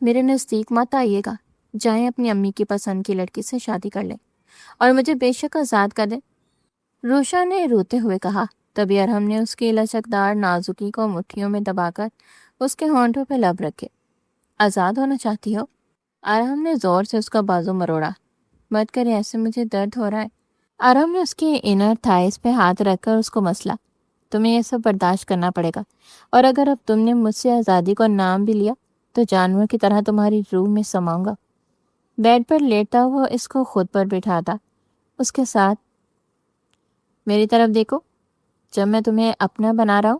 میرے نزدیک مت آئیے گا، جائیں اپنی امی کی پسند کی لڑکی سے شادی کر لیں اور مجھے بے شک آزاد کر دیں، روشا نے روتے ہوئے کہا۔ تبھی ارحم نے اس کی لچکدار نازکی کو مٹھیوں میں دبا کر اس کے ہونٹوں پہ لب رکھے۔ آزاد ہونا چاہتی ہو؟ ارحم نے زور سے اس کا بازو مروڑا۔ مت کرے ایسے، مجھے درد ہو رہا ہے۔ ارحم نے اس کی انر تھائز پہ ہاتھ رکھ کر اس کو مسلا۔ تمہیں یہ سب برداشت کرنا پڑے گا، اور اگر اب تم نے مجھ سے آزادی کا نام بھی لیا تو جانور کی طرح تمہاری روح میں سماؤں گا۔ بیڈ پر لیٹا ہوا اس کو خود پر بٹھاتا اس کے ساتھ، میری طرف دیکھو جب میں تمہیں اپنا بنا رہا ہوں،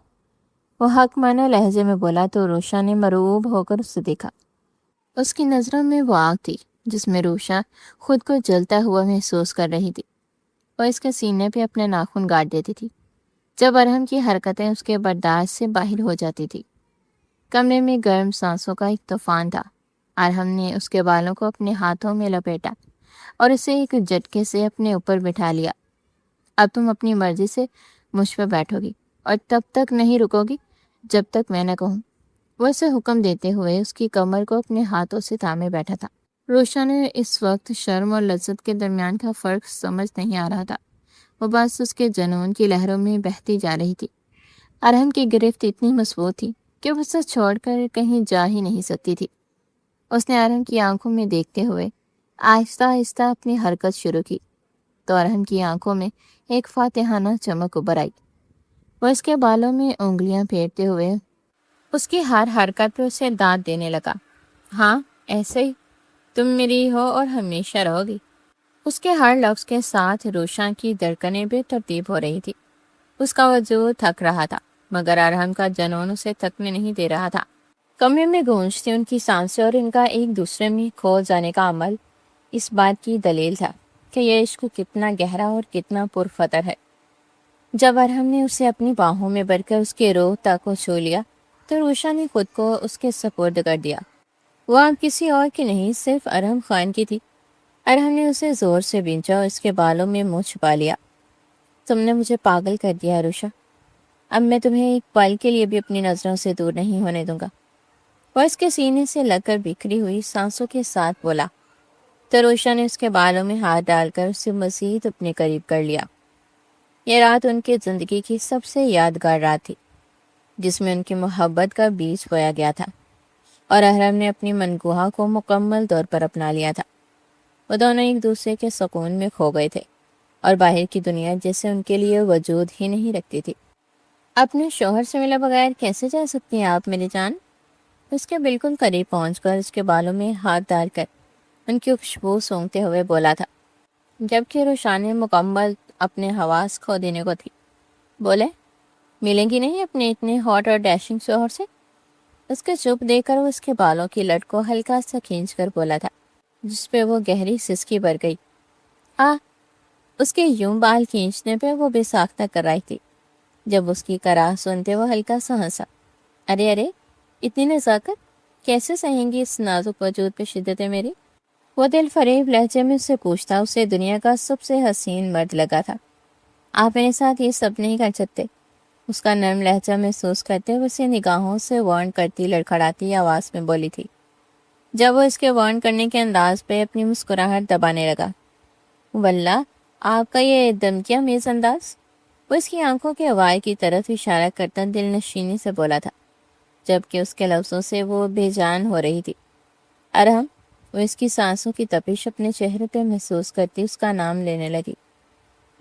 وہ حق مانا لہجے میں بولا تو روشا نے مرعوب ہو کر اسے دیکھا۔ اس کی نظروں میں وہ آگ تھی جس میں روشا خود کو جلتا ہوا محسوس کر رہی تھی۔ وہ اس کے سینے پہ اپنے ناخن گاڑ دیتی تھی جب ارحم کی حرکتیں اس کے برداشت سے باہر ہو جاتی تھی۔ کمرے میں گرم سانسوں کا ایک طوفان تھا۔ ارحم نے اس کے بالوں کو اپنے ہاتھوں میں لپیٹا اور اسے ایک جھٹکے سے اپنے اوپر بٹھا لیا۔ اب تم اپنی مرضی سے مجھ پہ بیٹھو گی اور تب تک نہیں رکو گی جب تک میں نہ کہوں۔ وہ اسے حکم دیتے ہوئے اس کی کمر کو اپنے ہاتھوں سے تھامے بیٹھا تھا۔ روشا نے اس وقت شرم اور لذت کے درمیان کا فرق سمجھ نہیں آ رہا تھا۔ وہ بس اس کے جنون کی لہروں میں بہتی جا رہی تھی۔ ارحم کی گرفت اتنی مضبوط تھی کہ وہ اسے چھوڑ کر کہیں جا ہی نہیں سکتی تھی۔ اس نے ارحم کی آنکھوں میں دیکھتے ہوئے آہستہ آہستہ اپنی حرکت شروع کی تو ارحم کی آنکھوں میں ایک فاتحانہ چمک ابھر آئی۔ وہ اس کے بالوں میں انگلیاں پھیرتے ہوئے اس کی ہر حرکت پہ اسے دانت دینے لگا۔ ہاں ایسے ہی تم میری ہو اور ہمیشہ رہو گی۔ اس کے ہر لفظ کے ساتھ روشا کی دھڑکنیں بے ترتیب ہو رہی تھی۔ اس کا وجود تھک رہا تھا مگر ارحم کا جنون اسے تھکنے نہیں دے رہا تھا۔ کمرے میں گونجتی ان کی سانسیں اور ان کا ایک دوسرے میں کھو جانے کا عمل اس بات کی دلیل تھا کہ یہ عشق کتنا گہرا اور کتنا پرخطر ہے۔ جب ارحم نے اسے اپنی باہوں میں بھر کر اس کے روح تک کو چھو لیا تو روشا نے خود کو اس کے سپرد کر دیا۔ وہ اب کسی اور کی نہیں، صرف ارحم خان کی تھی۔ ارحم نے اسے زور سے بینچا اور اس کے بالوں میں منہ چھپا لیا۔ تم نے مجھے پاگل کر دیا روشا، اب میں تمہیں ایک پل کے لیے بھی اپنی نظروں سے دور نہیں ہونے دوں گا۔ وہ اس کے سینے سے لگ کر بکھری ہوئی سانسوں کے ساتھ بولا تو روشا نے اس کے بالوں میں ہاتھ ڈال کر اسے مزید اپنے قریب کر لیا۔ یہ رات ان کی زندگی کی سب سے یادگار رات تھی جس میں ان کی محبت کا بیج بویا گیا تھا، اور ارحم نے اپنی منگوہا کو مکمل طور پر اپنا لیا تھا۔ وہ دونوں ایک دوسرے کے سکون میں کھو گئے تھے اور باہر کی دنیا جیسے ان کے لیے وجود ہی نہیں رکھتی تھی۔ اپنے شوہر سے ملے بغیر کیسے جا سکتی ہیں آپ میری جان؟ اس کے بالکل قریب پہنچ کر اس کے بالوں میں ہاتھ ڈال کر ان کی خوشبو سونگتے ہوئے بولا تھا، جبکہ روشان مکمل اپنے حواس کھو دینے کو تھی۔ بولے ملیں گی نہیں اپنے اتنے ہاٹ اور ڈیشنگ شوہر سے؟ اس کے چپ دے کر وہ اس کے بالوں کی لٹ کو ہلکا سا کھینچ کر بولا تھا جس پہ وہ گہری سسکی بھر گئی۔ اس کے یوں بال کھینچنے پہ وہ بے ساختہ کر رہی تھی۔ جب اس کی کراہ سنتے وہ ہلکا سا ہنسا۔ ارے اتنی نزاکت کیسے سہیں گی اس نازک وجود پہ شدت ہے میری؟ وہ دل فریب لہجے میں اسے پوچھتا۔ اسے دنیا کا سب سے حسین مرد لگا تھا۔ آپ میرے ساتھ یہ سب نہیں کر سکتے، اس کا نرم لہجہ محسوس کرتے ہوئے اسے نگاہوں سے وارن کرتی لڑکھڑاتی آواز میں بولی تھی۔ جب وہ اس کے وارن کرنے کے انداز پہ اپنی مسکراہٹ دبانے لگا، واللہ آپ کا یہ دمکیا میز انداز، وہ اس کی آنکھوں کے وائے کی طرف اشارہ کرتا دل نشینی سے بولا تھا، جبکہ اس کے لفظوں سے وہ بے جان ہو رہی تھی۔ ارحم، وہ اس کی سانسوں کی تپش اپنے چہرے پہ محسوس کرتی اس کا نام لینے لگی۔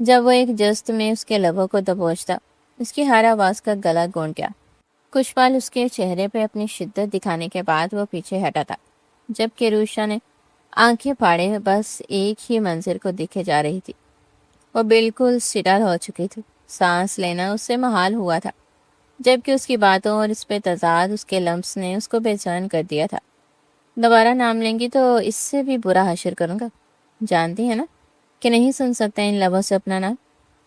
جب وہ ایک جست میں اس کے لبوں کو دبوچتا، اس کی ہر آواز کا گلا گونج گیا۔ کچھ پل اس کے چہرے پہ اپنی شدت دکھانے کے بعد وہ پیچھے ہٹا تھا، جبکہ روشا نے آنکھیں پھاڑے بس ایک ہی منظر کو دیکھے جا رہی تھی۔ وہ بالکل سٹل ہو چکی تھی، سانس لینا اس سے محال ہوا تھا، جبکہ اس کی باتوں اور اس پہ تضاد اس کے لمس نے اس کو بے چین کر دیا تھا۔ دوبارہ نام لیں گی تو اس سے بھی برا حشر کروں گا، جانتی ہے نا کہ نہیں سن سکتا ان لبوں سے اپنا نام،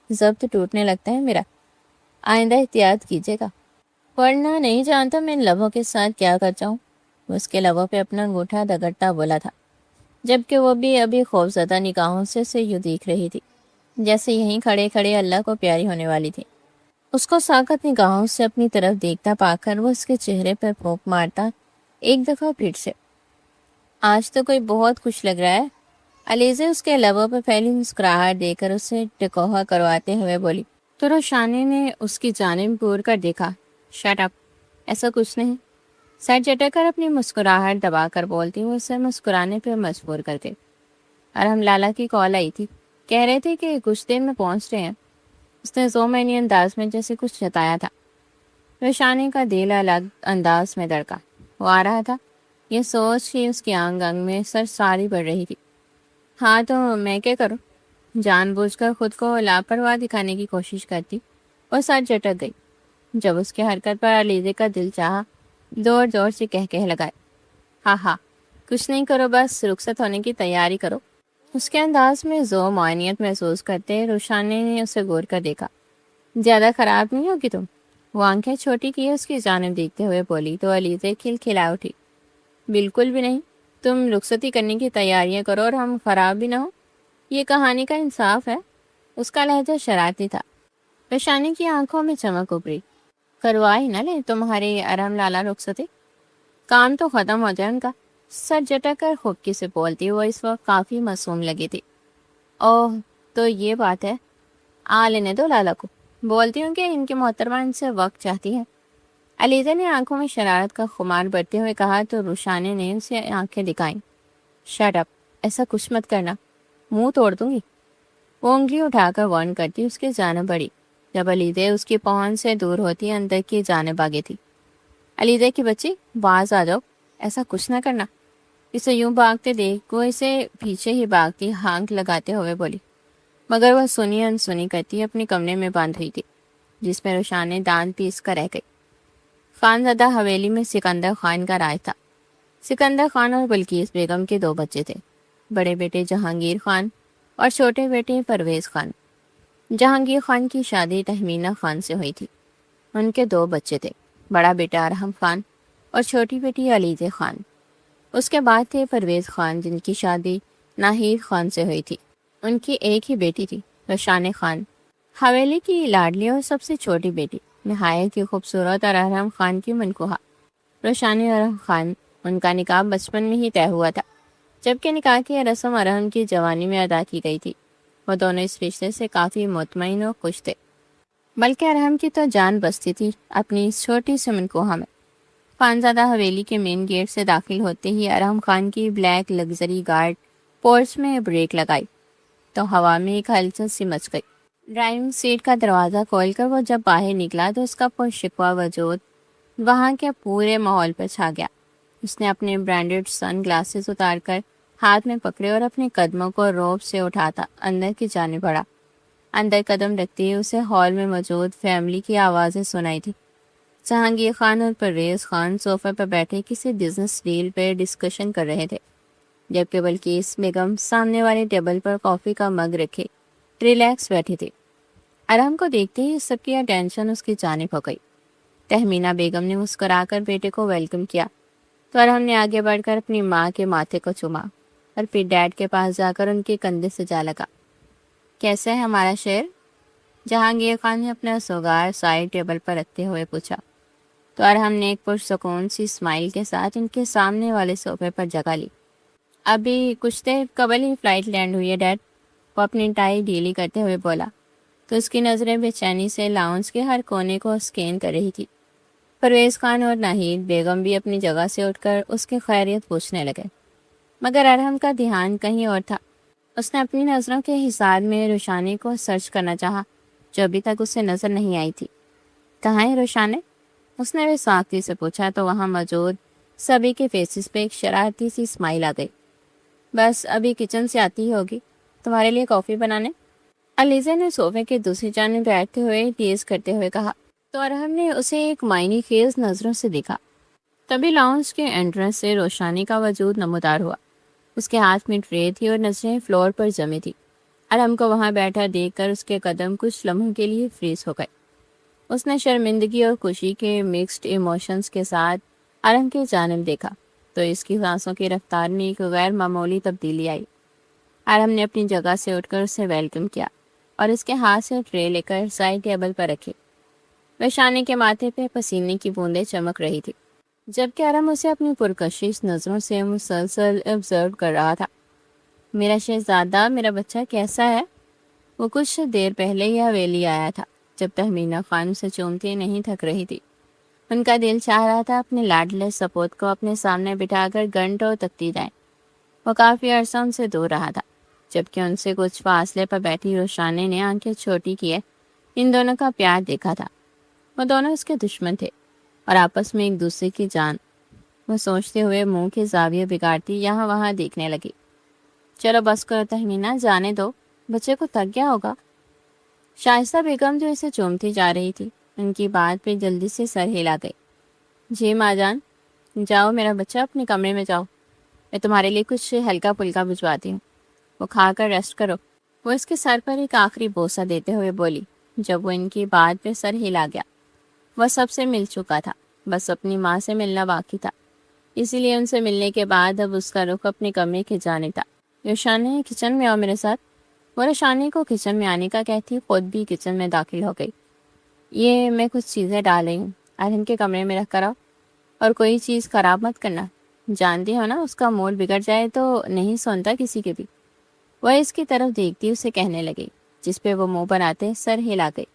ضبط ٹوٹنے لگتا ہے میرا، آئندہ احتیاط کیجیے گا ورنہ نہیں جانتا میں ان لبوں کے ساتھ کیا کر جاؤں۔ وہ اس کے لبوں پہ اپنا انگوٹھا دگڑتا بولا تھا، جبکہ وہ بھی ابھی خوفزدہ نگاہوں سے اسے یوں دیکھ رہی تھی جیسے یہیں کھڑے کھڑے اللہ کو پیاری ہونے والی تھی۔ اس کو ساکت نگاہوں سے اپنی طرف دیکھتا پا کر وہ اس کے چہرے پر پھونک مارتا ایک دفعہ پھر سے آج تو کوئی بہت خوش لگ رہا ہے، علیزہ اس کے لبوں پہ پھیلی مسکراہٹ دے کر اسے ٹکوہا کرواتے ہوئے بولی۔ تو روشانی نے اس کی جانب گور کر دیکھا۔ شٹ اپ، ایسا کچھ نہیں، سر جھٹک کر اپنی مسکراہٹ دبا کر بولتی وہ اسے مسکرانے پہ مجبور کرتے۔ ارحم لالا کی کال آئی تھی، کہہ رہے تھے کہ کچھ دیر میں پہنچ رہے ہیں۔ اس نے زومینی انداز میں جیسے کچھ جتایا تھا۔ روشانی کا دل الگ انداز میں دھڑکا، وہ آ رہا تھا، یہ سوچ ہی اس کی آنگ آنگ میں سرساری بڑھ رہی تھی۔ ہاں تو میں کیا کروں؟ جان بوجھ کر خود کو لاپرواہ دکھانے کی کوشش کرتی اور سر جھٹک گئی جب اس کی حرکت پر علیزے کا دل چاہا زور زور سے کہہ لگائے، ہاں ہاں کچھ نہیں کرو، بس رخصت ہونے کی تیاری کرو۔ اس کے انداز میں ذو معانیت محسوس کرتے روشانی نے اسے غور کر دیکھا۔ زیادہ خراب نہیں ہوگی تم؟ وہ آنکھیں چھوٹی کیے اس کی جانب دیکھتے ہوئے بولی تو علیزے کھلکھلا اٹھی۔ بالکل بھی نہیں، تم رخصتی کرنے کی تیاریاں کرو اور ہم خراب بھی نہ ہو، یہ کہانی کا انصاف ہے۔ اس کا لہجہ شرارتی تھا۔ روشانی کی آنکھوں میں چمک ابھری۔ کروا ہی نہ لے تمہاری ارحم لالا رخصتی، کام تو ختم ہو جائے ان کا۔ سر جھٹک کر خبکی سے بولتی وہ اس وقت کافی معصوم لگی تھی۔ اوہ تو یہ بات ہے، آ لینے دو لالا کو، بولتی ہوں کہ ان کی محترمہ ان سے وقت چاہتی ہے۔ علیزہ نے آنکھوں میں شرارت کا خمار بڑھتے ہوئے کہا تو روشانی نے اسے آنکھیں دکھائیں۔ شٹ اپ، ایسا کچھ مت کرنا، منہ توڑ دوں گی۔ وہ انگلی اٹھا کر وارن کرتی اس کی جانب بڑھی۔ جب علیزہ اس کی پہنچ سے دور ہوتی اندر کی جانب آگے تھی۔ علیزہ کی بچی باز آ جاؤ، ایسا کچھ نہ کرنا۔ اسے یوں بھاگتے دیکھ وہ اسے پیچھے ہی بھاگتی ہانک لگاتے ہوئے بولی، مگر وہ سنی انسنی کرتی اپنے کمرے میں باندھ ہوئی تھی جس میں روشانی دانت پیس کر رہ گئی۔ خانزادہ حویلی میں سکندر خان کا راج تھا۔ سکندر خان اور بلقیس بیگم کے 2 بچے تھے، بڑے بیٹے جہانگیر خان اور چھوٹے بیٹے پرویز خان۔ جہانگیر خان کی شادی تہمینہ خان سے ہوئی تھی۔ ان کے 2 بچے تھے، بڑا بیٹا ارحم خان اور چھوٹی بیٹی علیزہ خان۔ اس کے بعد تھے پرویز خان جن کی شادی ناہید خان سے ہوئی تھی۔ ان کی ایک ہی بیٹی تھی، روشان خان، حویلی کی لاڈلی اور سب سے چھوٹی بیٹی، نہایت ہی خوبصورت اور ارحم خان کی منکوہا۔ روشانی اور ارحم خان، ان کا نکاح بچپن میں ہی طے ہوا تھا، جبکہ نکاح کی رسم ارحم کی جوانی میں ادا کی گئی تھی۔ وہ دونوں اس رشتے سے کافی مطمئن اور خوش تھے، بلکہ ارحم کی تو جان بستی تھی اپنی اس چھوٹی سی منکوہا میں۔ خانزادہ حویلی کے مین گیٹ سے داخل ہوتے ہی ارحم خان کی بلیک لگژری گارڈ پورچ میں بریک لگائی تو ہوا میں ایک ہلچل سی مچ گئی۔ ڈرائیونگ سیٹ کا دروازہ کھول کر وہ جب باہر نکلا تو اس کا پرشکوہ وجود وہاں کے پورے ماحول پر چھا گیا۔ اس نے اپنے برانڈڈ سن گلاسز اتار کر ہاتھ میں پکڑے اور اپنے قدموں کو روب سے اٹھاتا اندر کی جانب بڑھا۔ اندر قدم رکھتے ہی اسے ہال میں موجود فیملی کی آوازیں سنائی تھی۔ جہانگیر خان اور پرویز خان صوفے پر بیٹھے کسی بزنس ڈیل پہ ڈسکشن کر رہے تھے، جبکہ بلقیس بیگم سامنے والے ٹیبل پر کافی کا مگ رکھے ریلیکس بیٹھی تھی۔ ارحم کو دیکھتے ہی سب کی اٹینشن اس کی جانب ہو گئی۔ تہمینہ بیگم نے مسکرا کر بیٹے کو ویلکم کیا تو ارحم نے آگے بڑھ کر اپنی ماں کے ماتھے کو چوما اور پھر ڈیڈ کے پاس جا کر ان کے کندھے سے جا لگا۔ کیسا ہے ہمارا شہر؟ جہانگیر خان نے اپنا سوگار سائڈ ٹیبل پر رکھتے ہوئے پوچھا تو ارحم نے ایک پرسکون سی اسمائل کے ساتھ ان کے سامنے والے صوفے پر جگہ لی۔ ابھی کچھ دیر قبل ہی فلائٹ لینڈ ہوئی ہے ڈیڈ، وہ اپنی ٹائی ڈھیلی کرتے ہوئے بولا تو اس کی نظریں بے چینی سے لاؤنج کے ہر کونے کو اسکین کر رہی تھی۔ پرویز خان اور ناہید بیگم بھی اپنی جگہ سے اٹھ کر اس کی خیریت پوچھنے لگے، مگر ارحم کا دھیان کہیں اور تھا۔ اس نے اپنی نظروں کے حصار میں روشانی کو سرچ کرنا چاہا جو ابھی تک اسے نظر نہیں آئی تھی۔ کہاں ہے روشانے؟ اس نے بے ساختی سے پوچھا تو وہاں موجود سبھی کے فیسز پہ ایک شرارتی سی اسمائل آ گئی۔ بس ابھی کچن سے آتی ہی ہوگی، تمہارے لیے کافی بنانے؟ علیزہ نے صوفے کے دوسری جانب بیٹھتے ہوئے ٹیز کرتے ہوئے کہا تو ارحم نے اسے ایک معنی خیز نظروں سے دیکھا۔ تبھی لاؤنج کے انٹرنس سے روشانی کا وجود نمودار ہوا۔ اس کے ہاتھ میں ٹرے تھی اور نظریں فلور پر جمی تھی۔ ارحم کو وہاں بیٹھا دیکھ کر اس کے قدم کچھ لمحوں کے لیے فریز ہو گئے۔ اس نے شرمندگی اور خوشی کے مکسڈ ایموشنز کے ساتھ ارحم کی جانب دیکھا تو اس کی سانسوں کی رفتار میں ایک غیر معمولی تبدیلی آئی۔ ارحم نے اپنی جگہ سے اٹھ کر اسے ویلکم کیا اور اس کے ہاتھ سے ٹرے لے کر سائڈ ٹیبل پر رکھی۔ روشانی کے ماتھے پہ پسینے کی بوندیں چمک رہی تھی۔ جبکہ ارم اسے اپنی پرکشش نظروں سے مسلسل آبزرو کر رہا تھا۔ میرا شہزادہ، میرا بچہ کیسا ہے؟ وہ کچھ دیر پہلے ہی حویلی آیا تھا جب تہمینہ خان سے چومتی نہیں تھک رہی تھی۔ ان کا دل چاہ رہا تھا اپنے لاڈلے سپوت کو اپنے سامنے بٹھا کر گھنٹوں تکتی جائیں۔ وہ کافی عرصہ ان سے دور رہا تھا، جبکہ ان سے کچھ فاصلے پر بیٹھی روشانی نے آنکھیں چھوٹی کیے ان دونوں کا پیار دیکھا تھا۔ وہ دونوں اس کے دشمن تھے اور آپس میں ایک دوسرے کی جان۔ وہ سوچتے ہوئے منہ کے زاویے بگاڑتی یہاں وہاں دیکھنے لگی۔ چلو بس کرو تہمینہ، جانے دو، بچے کو تھک گیا ہوگا۔ شائستہ بیگم جو اسے چومتی جا رہی تھی ان کی بات پہ جلدی سے سر ہلا گئی۔ جی ماں جان، جاؤ میرا بچہ، اپنے کمرے میں جاؤ، میں تمہارے لیے کچھ ہلکا پھلکا بھجواتی ہوں، وہ کھا کر ریسٹ کرو۔ وہ اس کے سر پر ایک آخری بوسہ دیتے ہوئے بولی۔ جب وہ ان کی بات پہ سر ہلا گیا، وہ سب سے مل چکا تھا، بس اپنی ماں سے ملنا باقی تھا، اسی لیے ان سے ملنے کے بعد اب اس کا رخ اپنے کمرے کی جانب تھا۔ روشانی، کچن میں آؤ میرے ساتھ۔ وہ روشانی کو کچن میں آنے کا کہتی خود بھی کچن میں داخل ہو گئی۔ یہ میں کچھ چیزیں ڈال رہی ہوں، ارہم کے کمرے میں رکھ کر آؤ، اور کوئی چیز خراب مت کرنا، جانتی ہو نا اس کا موڈ بگڑ جائے تو نہیں سنتا کسی کے بھی۔ وہ اس کی طرف دیکھتی اسے کہنے لگی، جس پہ وہ منہ بناتے سر ہلا گئی۔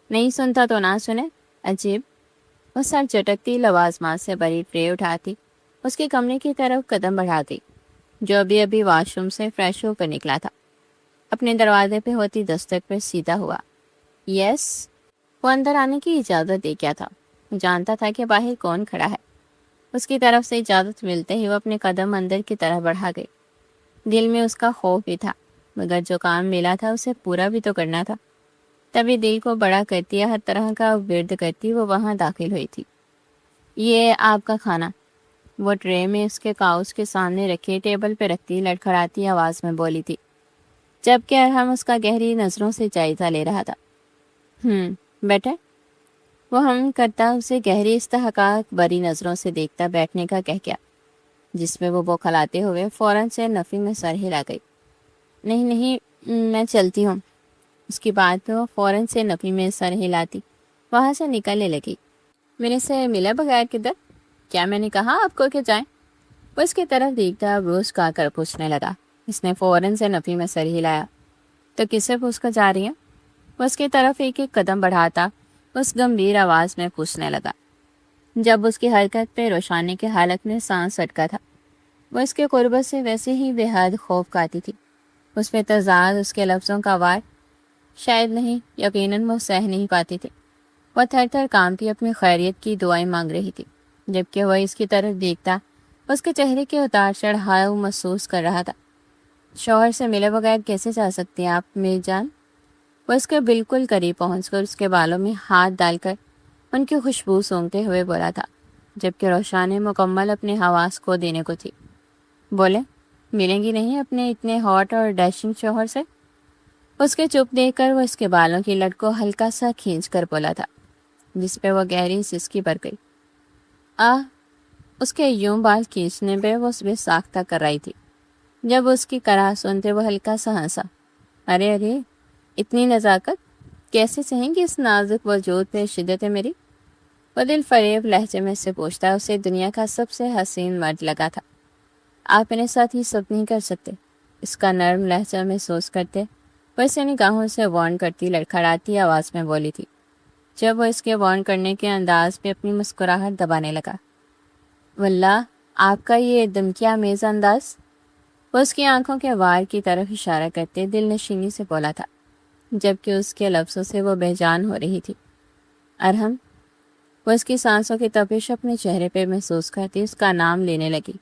نہیں سنتا تو نہ سنے، عجیب۔ وہ سر چٹکتی لوازمات سے بری ٹرے اٹھاتی اس کے کمرے کی طرف قدم بڑھا گئی، جو ابھی واش روم سے فریش ہو کر نکلا تھا۔ اپنے دروازے پہ ہوتی دستک پر سیدھا ہوا۔ یس۔ وہ اندر آنے کی اجازت دے گیا تھا، جانتا تھا کہ باہر کون کھڑا ہے۔ اس کی طرف سے اجازت ملتے ہی وہ اپنے قدم اندر کی طرف بڑھا گئی۔ دل میں اس کا خوف بھی تھا، مگر جو کام ملا تھا اسے پورا بھی تو کرنا تھا۔ تبھی دل کو بڑا کرتی، ہر طرح کا ورد کرتی وہ وہاں داخل ہوئی تھی۔ یہ آپ کا کھانا، وہ ٹرے میں اس کے کاؤچ کے سامنے رکھے ٹیبل پہ رکھتی لڑکھڑاتی آواز میں بولی تھی، جبکہ ارحم اس کا گہری نظروں سے جائزہ لے رہا تھا۔ بیٹے۔ وہ ہم کرتا اسے گہری استحقاق بری نظروں سے دیکھتا بیٹھنے کا کہہ گیا، جس میں وہ بوکھلاتے ہوئے فوراً سے نفی میں سر ہلا گئی۔ نہیں، میں چلتی ہوں۔ اس کی بات پہ وہ فوراً سے نفی میں سر ہلاتی وہاں سے نکلنے لگی۔ میرے سے ملے بغیر کدھر؟ کیا میں نے کہا آپ کو کہ جائیں؟ وہ اس کی طرف دیکھتا بروس کا کر پوچھنے لگا۔ اس نے فوراً سے نفی میں سر ہلایا۔ تو کس سے پوچھ کر جا رہی ہیں؟ وہ اس کی طرف ایک قدم بڑھاتا اس گمبھیر آواز میں پوچھنے لگا، جب اس کی حرکت پہ روشانی کے حالت میں سانس اٹکا تھا۔ وہ اس کے قربت سے ویسے ہی بے حد خوف کھاتی تھی۔ اس پہ تضاد اس کے لفظوں کا وار شاید نہیں، یقیناً وہ سہ نہیں پاتی تھی۔ وہ تھر تھر کانپتی اپنی خیریت کی دعائیں مانگ رہی تھی، جبکہ وہ اس کی طرف دیکھتا اس کے چہرے کے اتار چڑھاؤ محسوس کر رہا تھا۔ شوہر سے ملے بغیر کیسے جا سکتے ہیں آپ میری جان؟ وہ اس کے بالکل قریب پہنچ کر اس کے بالوں میں ہاتھ ڈال کر ان کی خوشبو سونگتے ہوئے بولا تھا، جبکہ روشانی مکمل اپنے حواس کو دینے کو تھی۔ بولے، ملیں گی نہیں اپنے اتنے ہاٹ اور ڈیشنگ شوہر سے؟ اس کے چپ دیکھ کر وہ اس کے بالوں کی لٹ کو ہلکا سا کھینچ کر بولا تھا، جس پہ وہ گہری سسکی بھر گئی۔ اس کے یوں بال کھینچنے پہ وہ بے ساختہ کر رہی تھی۔ جب اس کی کراہ سنتے وہ ہلکا سا ہنسا۔ ارے اتنی نزاکت کیسے سہیں گی اس نازک وجود پہ شدت ہے میری؟ وہ دل فریب لہجے میں سے پوچھتا، اسے دنیا کا سب سے حسین مرد لگا تھا۔ آپ میرے ساتھ یہ سب نہیں کر سکتے، اس کا نرم لہجہ محسوس کرتے وہ اسے نگاہوں سے وارن کرتی لڑکھڑاتی آواز میں بولی تھی، جب وہ اس کے وارن کرنے کے انداز پہ اپنی مسکراہٹ دبانے لگا۔ واللہ آپ کا یہ دمکیہ آمیز انداز۔ وہ اس کی آنکھوں کے وار کی طرف اشارہ کرتے دل نشینی سے بولا تھا، جبکہ اس کے لفظوں سے وہ بے جان ہو رہی تھی۔ ارحم۔ وہ اس کی سانسوں کی تپش اپنے چہرے پہ محسوس کرتی اس کا نام لینے لگی۔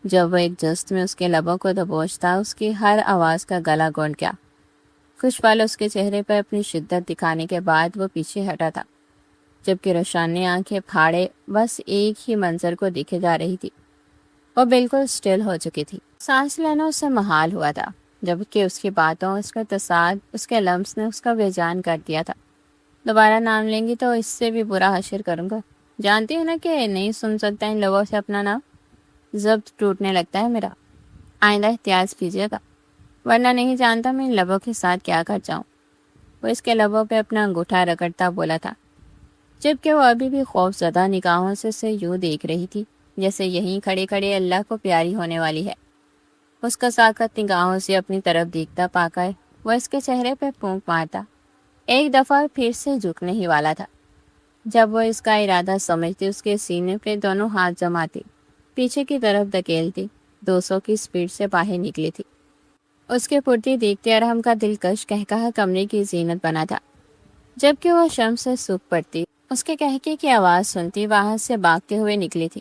جب وہ ایک جست میں اس کے لبوں کو دبوچتا اس کی ہر آواز کا گلا گونڈ گیا۔ کچھ پل اس کے چہرے پر اپنی شدت دکھانے کے بعد وہ پیچھے ہٹا تھا، جبکہ روشانی آنکھیں پھاڑے بس ایک ہی منظر کو دیکھے جا رہی تھی۔ وہ بالکل سٹل ہو چکی تھی، سانس لینا اس سے محال ہوا تھا، جبکہ اس کی باتوں اس کا تصاد اس کے لمس نے اس کا بے جان کر دیا تھا۔ دوبارہ نام لیں گی تو اس سے بھی برا حشر کروں گا، جانتی ہے نا کہ نہیں سن سکتا ان لوگوں سے اپنا نام، ضبط ٹوٹنے لگتا ہے میرا، آئندہ احتیاط کیجیے گا، ورنہ نہیں جانتا میں ان لبوں کے ساتھ کیا کر جاؤں۔ وہ اس کے لبوں پہ اپنا انگوٹھا رگڑتا بولا تھا، جبکہ وہ ابھی بھی خوف زدہ نگاہوں سے اسے یوں دیکھ رہی تھی جیسے یہیں کھڑے کھڑے اللہ کو پیاری ہونے والی ہے۔ اس کا ساکت نگاہوں سے اپنی طرف دیکھتا پا کر وہ اس کے چہرے پہ پھونک مارتا، ایک دفعہ پھر سے جھکنے ہی والا تھا۔ جب وہ اس کا ارادہ سمجھتی اس کے سینے پہ دونوں ہاتھ جماتی، پیچھے کی طرف دھکیلتی، 200 کی سپیڈ سے باہر نکلی تھی۔ اس کے پھرتی دیکھتے ارحم کا دلکش قہقہا کمرے کی زینت بنا تھا۔ جبکہ وہ شرم سے سوکھ پڑتی، اس کے قہقہے کی آواز سنتی وہاں سے بھاگتے ہوئے نکلی تھی۔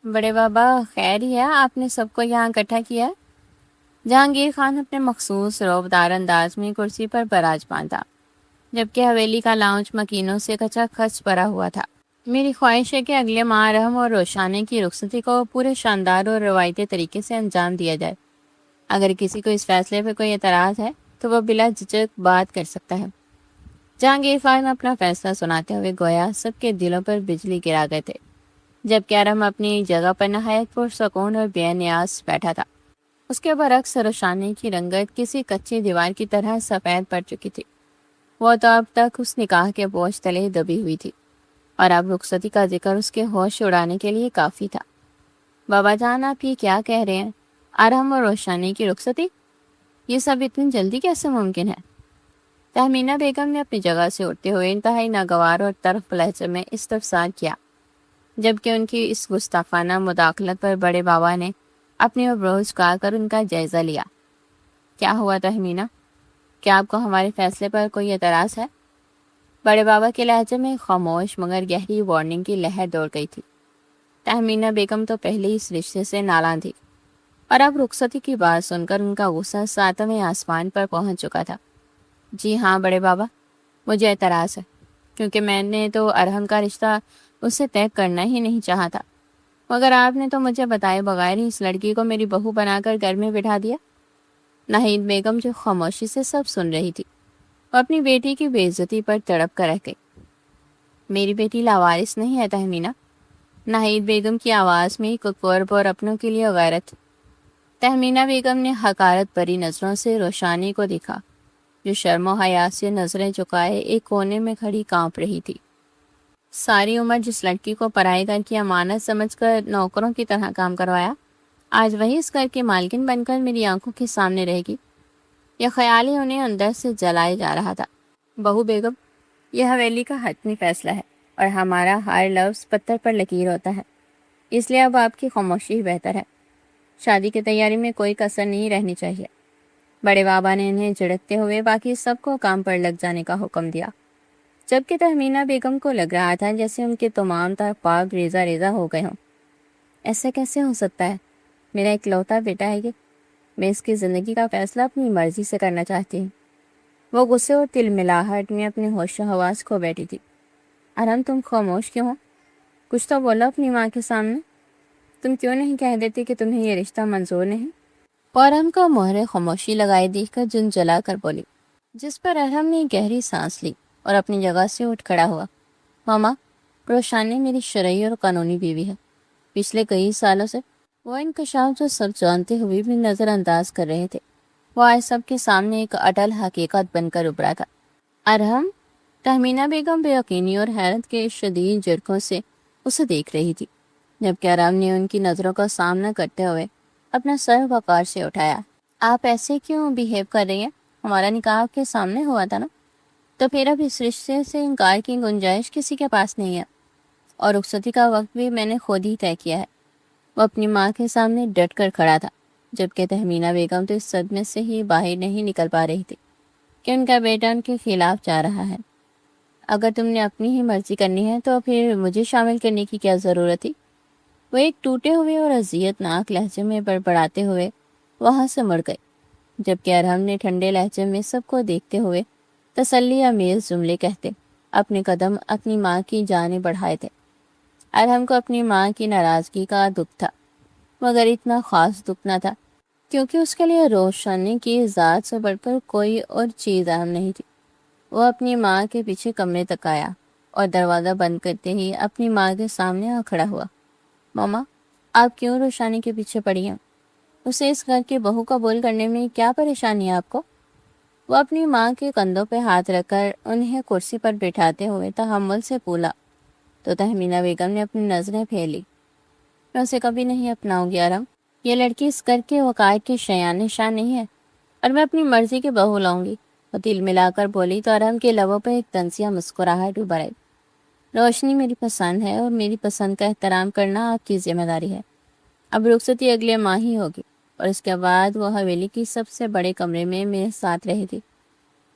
بڑے بابا خیر ہی ہے، آپ نے سب کو یہاں اکٹھا کیا ہے؟ جہانگیر خان اپنے مخصوص رعبدار انداز میں کرسی پر براجمان تھا، جبکہ حویلی کا لاؤنج مکینوں سے کچا کھچ بھرا ہوا تھا۔ میری خواہش ہے کہ اگلے ماہ ارحم اور روشانی کی رخصتی کو پورے شاندار اور روایتی طریقے سے انجام دیا جائے۔ اگر کسی کو اس فیصلے پہ کوئی اعتراض ہے تو وہ بلا جھجک بات کر سکتا ہے۔ جہانگیر خان اپنا فیصلہ سناتے ہوئے گویا سب کے دلوں پر بجلی گرا گئے تھے، جبکہ ارحم اپنی جگہ پر نہایت پرسکون اور بے نیاز بیٹھا تھا۔ اس کے برعکس روشانی کی رنگت کسی کچی دیوار کی طرح سفید پڑ چکی تھی۔ وہ تو اب تک اس نکاح کے بوجھ تلے دبی ہوئی تھی، اور اب رخصتی کا ذکر اس کے ہوش اڑانے کے لیے کافی تھا۔ بابا جان، آپ یہ کیا کہہ رہے ہیں؟ ارحم اور روشانی کی رخصتی؟ یہ سب اتنی جلدی کیسے ممکن ہے؟ تہمینہ بیگم نے اپنی جگہ سے اٹھتے ہوئے انتہائی ناگوار اور طرف لہجے میں استفسار کیا، جبکہ ان کی اس گستاخانہ مداخلت پر بڑے بابا نے اپنی ابروز جھکا کر ان کا جائزہ لیا۔ کیا ہوا تہمینہ؟ کیا آپ کو ہمارے فیصلے پر کوئی اعتراض ہے؟ بڑے بابا کے لہجے میں خاموش مگر گہری وارننگ کی لہر دوڑ گئی تھی۔ تہمینہ بیگم تو پہلے ہی اس رشتے سے نالاں تھی، اور اب رخصتی کی بات سن کر ان کا غصہ ساتویں آسمان پر پہنچ چکا تھا۔ جی ہاں بڑے بابا، مجھے اعتراض ہے، کیونکہ میں نے تو ارحم کا رشتہ اس سے طے کرنا ہی نہیں چاہا تھا، مگر آپ نے تو مجھے بتائے بغیر ہی اس لڑکی کو میری بہو بنا کر گھر میں بٹھا دیا۔ ناہید بیگم جو خاموشی سے سب سن رہی تھی، وہ اپنی بیٹی کی بے عزتی پر تڑپ کر رہ گئی۔ میری بیٹی لاوارث نہیں ہے تہمینہ۔ ناہید بیگم کی آواز میں ایک قرب اور اپنوں کے لیے غیرت۔ تہمینہ بیگم نے حقارت بھری نظروں سے روشانی کو دیکھا، جو شرم و حیا سے نظریں جھکائے ایک کونے میں کھڑی کانپ رہی تھی۔ ساری عمر جس لڑکی کو پرائے گھر کی امانت سمجھ کر نوکروں کی طرح کام کروایا، آج وہی اس گھر کی مالکن بن کر میری آنکھوں کے سامنے رہے گی۔ یہ خیال ہی انہیں اندر سے جلائے جا رہا تھا۔ بہو بیگم، یہ حویلی کا حتمی فیصلہ ہے، اور ہمارا ہر لفظ پتھر پر لکیر ہوتا ہے، اس لیے اب آپ کی خاموشی ہی بہتر ہے۔ شادی کی تیاری میں کوئی کسر نہیں رہنی چاہیے۔ بڑے بابا نے انہیں جھڑکتے ہوئے باقی سب کو کام پر لگ جانے کا حکم دیا، جبکہ تہمینہ بیگم کو لگ رہا تھا جیسے ان کے تمام تر خواب ریزہ ریزہ ہو گئے ہوں۔ ایسے کیسے ہو سکتا ہے؟ میرا اکلوتا بیٹا ہے یہ، میں اس کی زندگی کا فیصلہ اپنی مرضی سے کرنا چاہتی ہوں۔ وہ غصے اور تلملاہٹ میں اپنے ہوش و حواس کھو بیٹھی تھی۔ ارحم، تم خاموش کیوں ہو؟ کچھ تو بولو اپنی ماں کے سامنے۔ تم کیوں نہیں کہہ دیتی کہ تمہیں یہ رشتہ منظور نہیں؟ ارحم کو مہرے خاموشی لگائے دیکھ کر جن جلا کر بولی، جس پر ارحم نے گہری سانس لی اور اپنی جگہ سے اٹھ کھڑا ہوا۔ ماما، روشانی میری شرعی اور قانونی بیوی ہے۔ پچھلے کئی سالوں سے وہ انکشاف جو سب جانتے ہوئے بھی نظر انداز کر رہے تھے، وہ آج سب کے سامنے ایک اٹل حقیقت بن کر ابھرا تھا۔ ارحم، تہمینہ بیگم بے یقینی اور حیرت کے شدید جھٹکوں سے اسے دیکھ رہی تھی، جبکہ ارحم نے ان کی نظروں کا سامنا کرتے ہوئے اپنا سر وقار سے اٹھایا۔ آپ ایسے کیوں بیہیو کر رہی ہیں؟ ہمارا نکاح آپ کے سامنے ہوا تھا نا، تو پھر اب اس رشتے سے انکار کی گنجائش کسی کے پاس نہیں ہے، اور رخصتی کا وقت بھی میں نے خود ہی طے کیا ہے۔ وہ اپنی ماں کے سامنے ڈٹ کر کھڑا تھا، جبکہ تہمینہ بیگم تو اس صدمے سے ہی باہر نہیں نکل پا رہی تھی کہ ان کا بیٹا ان کے خلاف جا رہا ہے۔ اگر تم نے اپنی ہی مرضی کرنی ہے تو پھر مجھے شامل کرنے کی کیا ضرورت تھی؟ وہ ایک ٹوٹے ہوئے اور اذیت ناک لہجے میں بڑبڑاتے ہوئے وہاں سے مڑ گئے، جبکہ ارحم نے ٹھنڈے لہجے میں سب کو دیکھتے ہوئے تسلی آمیز جملے کہتے اپنے قدم اپنی ماں کی جانب بڑھائے تھے۔ ارحم کو اپنی ماں کی ناراضگی کا دکھ تھا، مگر اتنا خاص دکھ نہ تھا، کیونکہ اس کے لیے روشنی کی ذات سے بڑھ کر کوئی اور چیز اہم نہیں تھی۔ وہ اپنی ماں کے پیچھے کمرے تک آیا اور دروازہ بند کرتے ہی اپنی ماں کے سامنے آ کھڑا ہوا۔ ماما، آپ کیوں روشانی کے پیچھے پڑی ہیں؟ اسے اس گھر کی بہو قبول کرنے میں کیا پریشانی ہے آپ کو؟ وہ اپنی ماں کے کندھوں پہ ہاتھ رکھ کر انہیں کرسی پر بٹھاتے ہوئے تحمل سے بولا، تو تہمینہ بیگم نے اپنی نظریں پھیر لی۔ میں اسے کبھی نہیں اپناؤں گی ارم، یہ لڑکی اس کر کے وقائد کے شایان نشان نہیں ہے، اور میں اپنی مرضی کے بہو لاؤں گی۔ وہ دل ملا کر بولی تو ارم کے لبوں پہ ایک طنزیہ مسکراہٹ ابھر آئی۔ روشنی میری پسند ہے اور میری پسند کا احترام کرنا آپ کی ذمہ داری ہے۔ اب رخصتی اگلے ماہ ہی ہوگی، اور اس کے بعد وہ حویلی کی سب سے بڑے کمرے میں میرے ساتھ رہے گی۔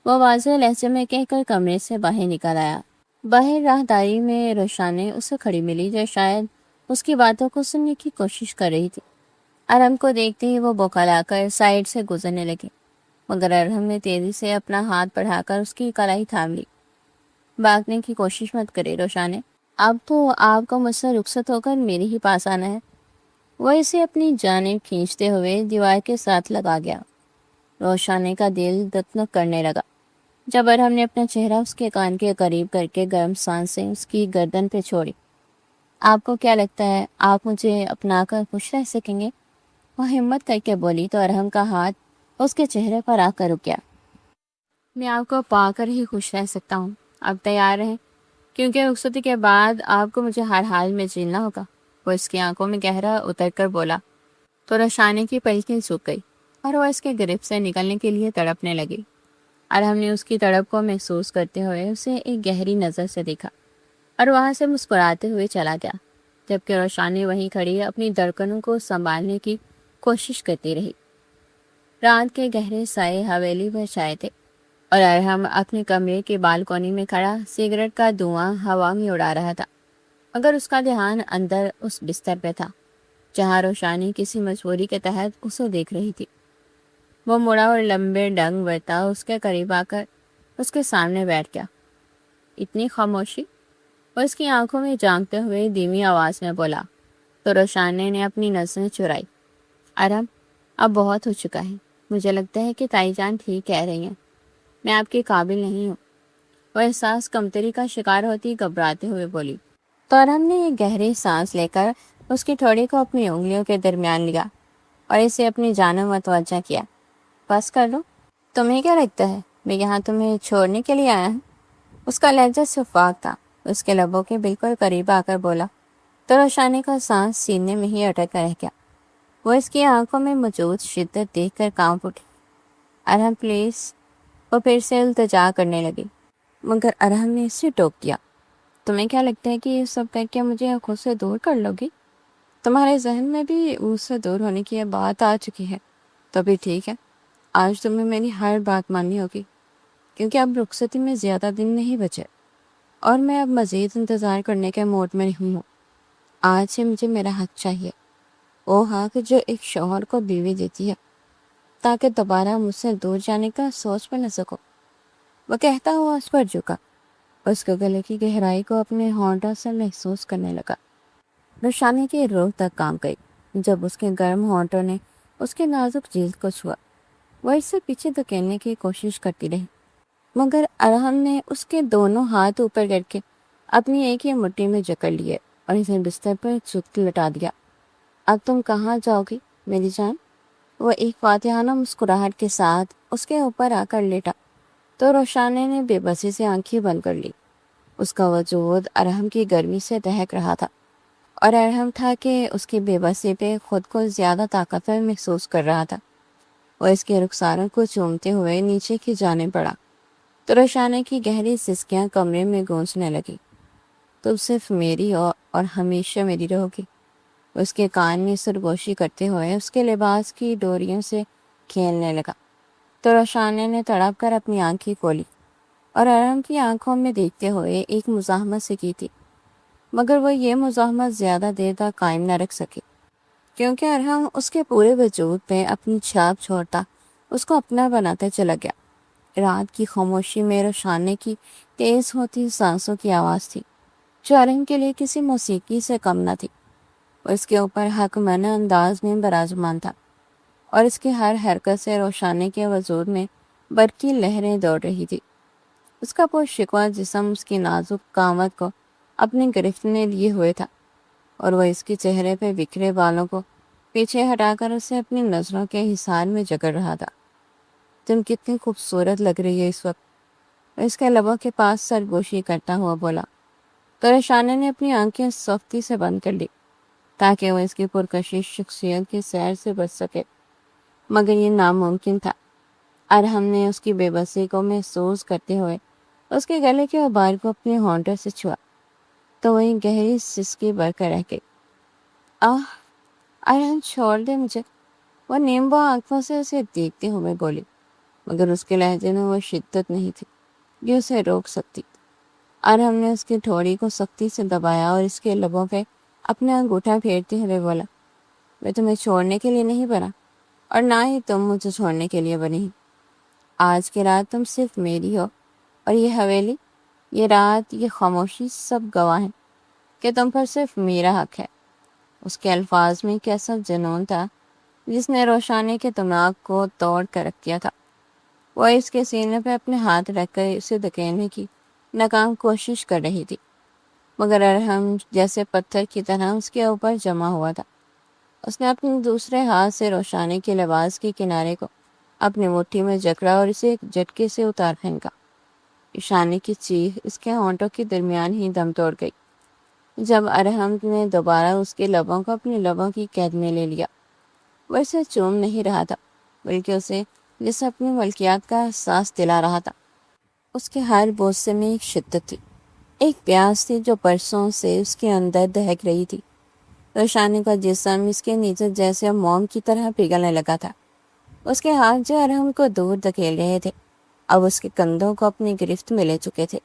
وہ واضح لہجے میں کہہ کر کمرے سے باہر نکل آیا۔ باہر راہداری میں روشانے اسے کھڑی ملی جو شاید اس کی باتوں کو سننے کی کوشش کر رہی تھی۔ ارہم کو دیکھتے ہی وہ بوکھلا کر سائڈ سے گزرنے لگے، مگر ارہم نے تیزی سے اپنا ہاتھ بڑھا کر اس کی کلائی تھام لی۔ بھاگنے کی کوشش مت کرے روشانے، اب تو آپ کو مجھ سے رخصت ہو کر میرے ہی پاس آنا ہے۔ وہ اسے اپنی جانب کھینچتے ہوئے دیوار کے ساتھ لگا گیا۔ روشانے کا دل دھک کرنے لگا جب ارہم نے اپنا چہرہ اس کے کان کے قریب کر کے گرم سانسیں اس کی گردن پہ چھوڑی۔ آپ کو کیا لگتا ہے آپ مجھے اپنا کر خوش رہ سکیں گے؟ وہ ہمت کر کے بولی تو ارہم کا ہاتھ اس کے چہرے پر آ کر رک گیا۔ میں آپ کو پا کر ہی خوش رہ سکتا ہوں، آپ تیار رہیں، کیونکہ رخصتی کے بعد آپ کو مجھے ہر حال میں جیلنا ہوگا۔ وہ اس کی آنکھوں میں گہرا اتر کر بولا تو روشانے کی پلکیں سوکھ گئی اور وہ اس کے گرفت سے نکلنے کے لیے تڑپنے لگی۔ ارہم نے اس کی تڑپ کو محسوس کرتے ہوئے اسے ایک گہری نظر سے دیکھا اور وہاں سے مسکراتے ہوئے چلا گیا، جبکہ روشانی وہیں کھڑی اپنی دھڑکنوں کو سنبھالنے کی کوشش کرتی رہی۔ رات کے گہرے سائے حویلی پر چھائے تھے اور ارہم اپنے کمرے کے بالکونی میں کھڑا سگریٹ کا دھواں ہوا میں اڑا رہا تھا، مگر اس کا دھیان اندر اس بستر پہ تھا جہاں روشانی کسی مجبوری کے تحت اسے دیکھ رہی تھی۔ وہ مڑا اور لمبے ڈنگ برتا اس کے قریب آ کر اس کے سامنے بیٹھ گیا۔ اتنی خاموشی؟ وہ اس کی آنکھوں میں جھانکتے ہوئے دھیمی آواز میں بولا تو روشانے نے اپنی نظریں چرائی۔ ارہم، اب بہت ہو چکا ہے، مجھے لگتا ہے کہ تائی جان ٹھیک کہہ رہی ہیں، میں آپ کے قابل نہیں ہوں۔ وہ احساس کمتری کا شکار ہوتی گھبراتے ہوئے بولی تو ارہم نے ایک گہری سانس لے کر اس کی ٹھوڑی کو اپنی انگلیوں کے درمیان لیا اور اسے اپنی جانب متوجہ کیا۔ بس کر لو، تمہیں کیا لگتا ہے میں یہاں تمہیں چھوڑنے کے لیے آیا ہوں؟ اس کا لہجہ شفاف تھا، اس کے لبوں کے بالکل قریب آ کر بولا تو روشانی کا سانس سینے میں ہی اٹک کر رہ گیا۔ وہ اس کی آنکھوں میں موجود شدت دیکھ کر کانپ اٹھی۔ ارہم پلیز، وہ پھر سے التجا کرنے لگی، مگر ارہم نے اسے ٹوک دیا۔ تمہیں کیا لگتا ہے کہ یہ سب کر کے مجھے خود سے دور کر لو گی؟ تمہارے ذہن میں بھی مجھ سے دور ہونے کی یہ بات آ چکی ہے تو بھی ٹھیک ہے، آج تمہیں میری ہر بات ماننی ہوگی، کیونکہ اب رخصتی میں زیادہ دن نہیں بچے اور میں اب مزید انتظار کرنے کے موڈ میں نہیں ہوں۔ آج سے مجھے میرا حق چاہیے، وہ حق جو ایک شوہر کو بیوی دیتی ہے، تاکہ دوبارہ مجھ سے دور جانے کا سوچ بھی نہ سکو۔ وہ کہتا ہوا اس پر جھکا، اس کے گلے کی گہرائی کو اپنے ہونٹوں سے محسوس کرنے لگا۔ روشانی کی روح تک کانپ گئی جب اس کے گرم ہونٹوں نے اس کے نازک جلد کو چھوا۔ وہ اس سے پیچھے دھکیلنے کی کوشش کرتی رہی، مگر ارہم نے اس کے دونوں ہاتھ اوپر کر کے اپنی ایک ہی مٹھی میں جکڑ لیے اور اسے بستر پر جھک لٹا دیا۔ اب تم کہاں جاؤ گی میری جان؟ وہ ایک فاتحانہ مسکراہٹ کے ساتھ اس کے اوپر آ کر لیٹا تو روشانے نے بے بسی سے آنکھیں بند کر لی۔ اس کا وجود ارہم کی گرمی سے دہک رہا تھا اور ارہم تھا کہ اس کی بے بسی پہ خود کو زیادہ طاقتور محسوس کر رہا تھا۔ وہ اس کے رخساروں کو چومتے ہوئے نیچے کی جانب بڑھا تو روشانے کی گہری سسکیاں کمرے میں گونجنے لگی۔ تم صرف میری ہو اور ہمیشہ میری رہو گی۔ اس کے کان میں سرگوشی کرتے ہوئے اس کے لباس کی ڈوریوں سے کھیلنے لگا تو روشانے نے تڑپ کر اپنی آنکھیں کھولی اور ارہم کی آنکھوں میں دیکھتے ہوئے ایک مزاحمت سے کی تھی، مگر وہ یہ مزاحمت زیادہ دیر تک قائم نہ رکھ سکی، کیونکہ ارہم اس کے پورے وجود پہ اپنی چھاپ چھوڑتا اس کو اپنا بناتے چلا گیا۔ رات کی خاموشی میں روشانے کی تیز ہوتی سانسوں کی آواز تھی جو ارہم کے لیے کسی موسیقی سے کم نہ تھی۔ وہ اس کے اوپر حکمانہ انداز میں براجمان تھا اور اس کی ہر حرکت سے روشانے کے وجود میں برقی لہریں دوڑ رہی تھی۔ اس کا پرشکوہ جسم اس کی نازک قامت کو اپنی گرفت میں لیے ہوئے تھا اور وہ اس کے چہرے پہ بکھرے بالوں کو پیچھے ہٹا کر اسے اپنی نظروں کے حصار میں جکڑ رہا تھا۔ تم کتنی خوبصورت لگ رہی ہے اس وقت، اس کے لبوں کے پاس سرگوشی کرتا ہوا بولا تو رشانے نے اپنی آنکھیں سختی سے بند کر لی تاکہ وہ اس کی پرکشش شخصیت کی سیر سے بچ سکے، مگر یہ ناممکن تھا۔ ارحم نے اس کی بے بسی کو محسوس کرتے ہوئے اس کے گلے کے غبار کو اپنے ہونٹوں سے چھوا تو وہیں گہری سسکی بر کر رہ گئی۔ آہ ارحم چھوڑ دے مجھے، وہ نیمبو آنکھوں سے اسے دیکھتے ہوئے بولی، مگر اس کے لہجے میں وہ شدت نہیں تھی جو اسے روک سکتی۔ ارحم نے اس کی ٹھوڑی کو سختی سے دبایا اور اس کے لبوں پہ اپنا انگوٹھا پھیرتے ہوئے بولا، میں تمہیں چھوڑنے کے لیے نہیں بنا اور نہ ہی تم مجھے چھوڑنے کے لیے بنی۔ آج کی رات تم صرف میری ہو، اور یہ حویلی، یہ رات، یہ خاموشی سب گواہ ہیں کہ تم پر صرف میرا حق ہے۔ اس کے الفاظ میں کیسا جنون تھا جس نے روشانے کے دماغ کو توڑ کر رکھ دیا تھا۔ وہ اس کے سینے پہ اپنے ہاتھ رکھ کر اسے دھکیلنے کی ناکام کوشش کر رہی تھی، مگر ارحم جیسے پتھر کی طرح اس کے اوپر جمع ہوا تھا۔ اس نے اپنے دوسرے ہاتھ سے روشانے کے لباس کے کنارے کو اپنی مٹھی میں جکڑا اور اسے ایک جھٹکے سے اتار پھینکا۔ روشانے کی چیخ اس کے ہونٹوں کے درمیان ہی دم توڑ گئی جب ارحم نے دوبارہ اس کے لبوں کو اپنے لبوں کی قید میں لے لیا۔ وہ اسے چوم نہیں رہا تھا، بلکہ اسے جسے اپنی ملکیات کا احساس دلا رہا تھا۔ اس کے ہر بوسے میں ایک شدت تھی، ایک پیاس تھی جو برسوں سے اس کے اندر دہک رہی تھی۔ روشانے کا جسم اس کے نیچے جیسے موم کی طرح پگھلنے لگا تھا۔ اس کے ہاتھ جو ارحم کو دور دھکیل رہے تھے اب اس کے کندھوں کو اپنی گرفت میں لے چکے تھے۔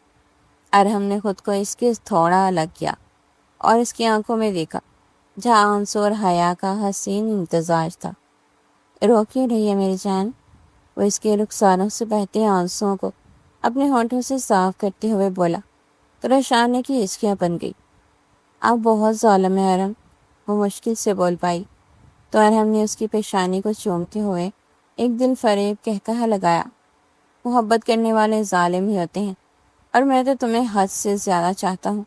ارحم نے خود کو اس کے تھوڑا الگ کیا اور اس کی آنکھوں میں دیکھا جہاں آنسو اور حیا کا حسین امتزاج تھا۔ رو کیوں رہی ہے میری جان؟ وہ اس کے رخساروں سے بہتے آنسوؤں کو اپنے ہونٹوں سے صاف کرتے ہوئے بولا تو روشانے کی ہچکیاں بن گئی۔ آپ بہت ظالم ہے ارحم، وہ مشکل سے بول پائی تو ارحم نے اس کی پیشانی کو چومتے ہوئے ایک دل فریب قہقہہ لگایا، محبت کرنے والے ظالم ہی ہوتے ہیں، اور میں تو تمہیں حد سے زیادہ چاہتا ہوں۔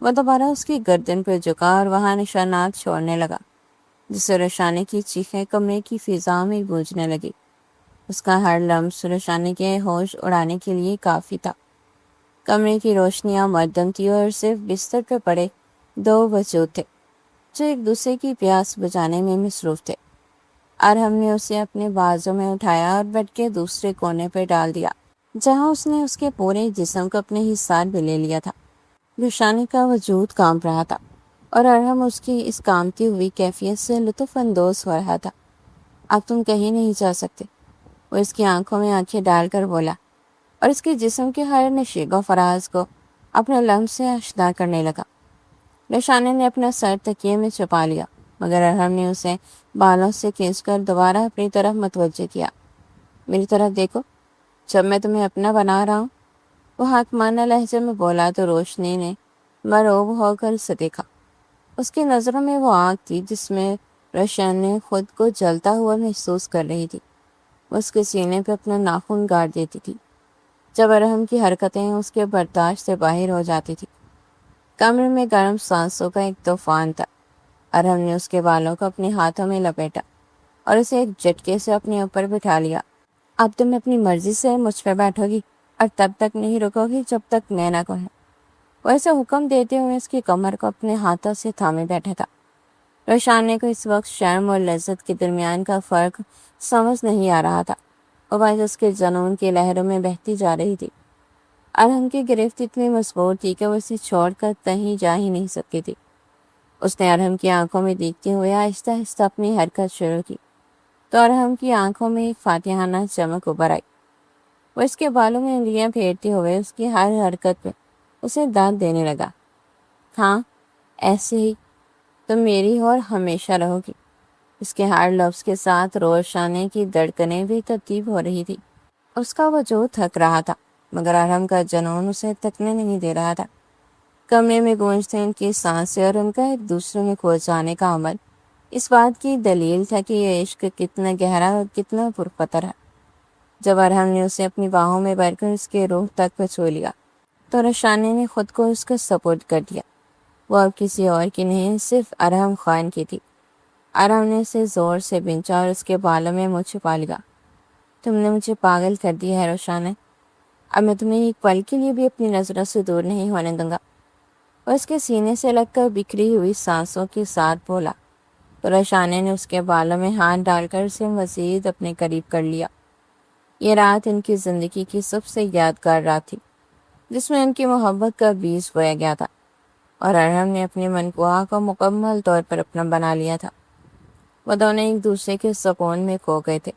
وہ دوبارہ اس کی گردن پر جھکا اور وہاں نشانات چھوڑنے لگا جس سے روشانے کی چیخیں کمرے کی فضا میں گونجنے لگی۔ اس کا ہر لمس روشانے کے ہوش اڑانے کے لیے کافی تھا۔ کمرے کی روشنیاں مردم تھی اور صرف بستر پہ پڑے دو وجود تھے جو ایک دوسرے کی پیاس بجانے میں مصروف تھے۔ ارحم نے اسے اپنے بازوں میں اٹھایا اور بیڈ کے دوسرے کونے پہ ڈال دیا جہاں اس نے اس کے پورے جسم کو اپنے حصار میں لے لیا تھا۔ روشانے کا وجود کانپ رہا تھا اور ارحم اس کی اس کانپتی ہوئی کیفیت سے لطف اندوز ہو رہا تھا۔ اب تم کہیں نہیں جا سکتے، وہ اس کی آنکھوں میں آنکھیں ڈال کر بولا اور اس کے جسم کے ہر نشیب و فراز کو اپنے لمس سے آشنا کرنے لگا۔ روشانے نے اپنا سر تکیے میں چھپا لیا مگر ارحم نے اسے بالوں سے کھینچ کر دوبارہ اپنی طرف متوجہ کیا۔ میری طرف دیکھو، جب میں تمہیں اپنا بنا رہا ہوں، وہ حاکمانہ لہجے میں بولا تو روشنی نے مرعوب ہو کر اسے دیکھا۔ اس کی نظروں میں وہ آنکھ تھی جس میں روشانے خود کو جلتا ہوا محسوس کر رہی تھی۔ وہ اس کے سینے پہ اپنا ناخن گاڑ دیتی تھی جب ارحم کی حرکتیں اس کے برداشت سے باہر ہو جاتی تھی۔ کمرے میں گرم سانسوں کا ایک طوفان تھا۔ ارحم نے اس کے بالوں کو اپنے ہاتھوں میں لپیٹا اور اسے ایک جھٹکے سے اپنے اوپر بٹھا لیا۔ اب تم اپنی مرضی سے مجھ پہ بیٹھو گی اور تب تک نہیں رکو گی جب تک میں نہ کہوں۔ وہ اسے حکم دیتے ہوئے اس کی کمر کو اپنے ہاتھوں سے تھامے بیٹھا تھا۔ روشانے کو اس وقت شرم اور لذت کے درمیان کا فرق سمجھ نہیں آ رہا تھا۔ وہ بس اس کے جنون کی لہروں میں بہتی جا رہی تھی۔ ارحم کی گرفت اتنی مضبوط تھی کہ وہ اسے چھوڑ کر کہیں جا ہی نہیں سکتی تھی۔ اس نے ارحم کی آنکھوں میں دیکھتے ہوئے آہستہ آہستہ اپنی حرکت شروع کی تو ارحم کی آنکھوں میں ایک فاتحانہ چمک ابھر آئی۔ وہ اس کے بالوں میں انگلیاں پھیرتے ہوئے اس کی ہر حرکت پہ اسے داد دینے لگا۔ ہاں، ایسے ہی تم میری اور ہمیشہ رہو گی۔ اس کے ہر لفظ کے ساتھ روشانے کی دھڑکنیں بھی ترتیب ہو رہی تھی۔ اس کا وجود تھک رہا تھا مگر ارحم کا جنون اسے تھکنے نہیں دے رہا تھا۔ کمرے میں گونجتے ان کی سانسیں اور ان کا ایک دوسرے میں کھو جانے کا عمل اس بات کی دلیل تھا کہ یہ عشق کتنا گہرا اور کتنا پرخطر ہے۔ جب ارحم نے اسے اپنی باہوں میں بھر کر اس کے روح تک پہ چھو لیا تو روشانے نے خود کو اس کا سپرد کر دیا۔ وہ اب کسی اور کی نہیں، صرف ارحم خان کی تھی۔ ارحم نے اسے زور سے بینچا اور اس کے بالوں میں منہ چھپا لیا۔ تم نے مجھے پاگل کر دیا ہے روشانے، اب میں تمہیں ایک پل کے لیے بھی اپنی نظروں سے دور نہیں ہونے دوں گا۔ اور اس کے سینے سے لگ کر بکھری ہوئی سانسوں کے ساتھ بولا۔ تو رشانے نے اس کے بالوں میں ہاتھ ڈال کر اسے مزید اپنے قریب کر لیا۔ یہ رات ان کی زندگی کی سب سے یادگار رات تھی، جس میں ان کی محبت کا بیج بویا گیا تھا، اور ارحم نے اپنے منقوا کو مکمل طور پر اپنا بنا لیا تھا۔ وہ دونوں ایک دوسرے کے سکون میں کھو گئے تھے،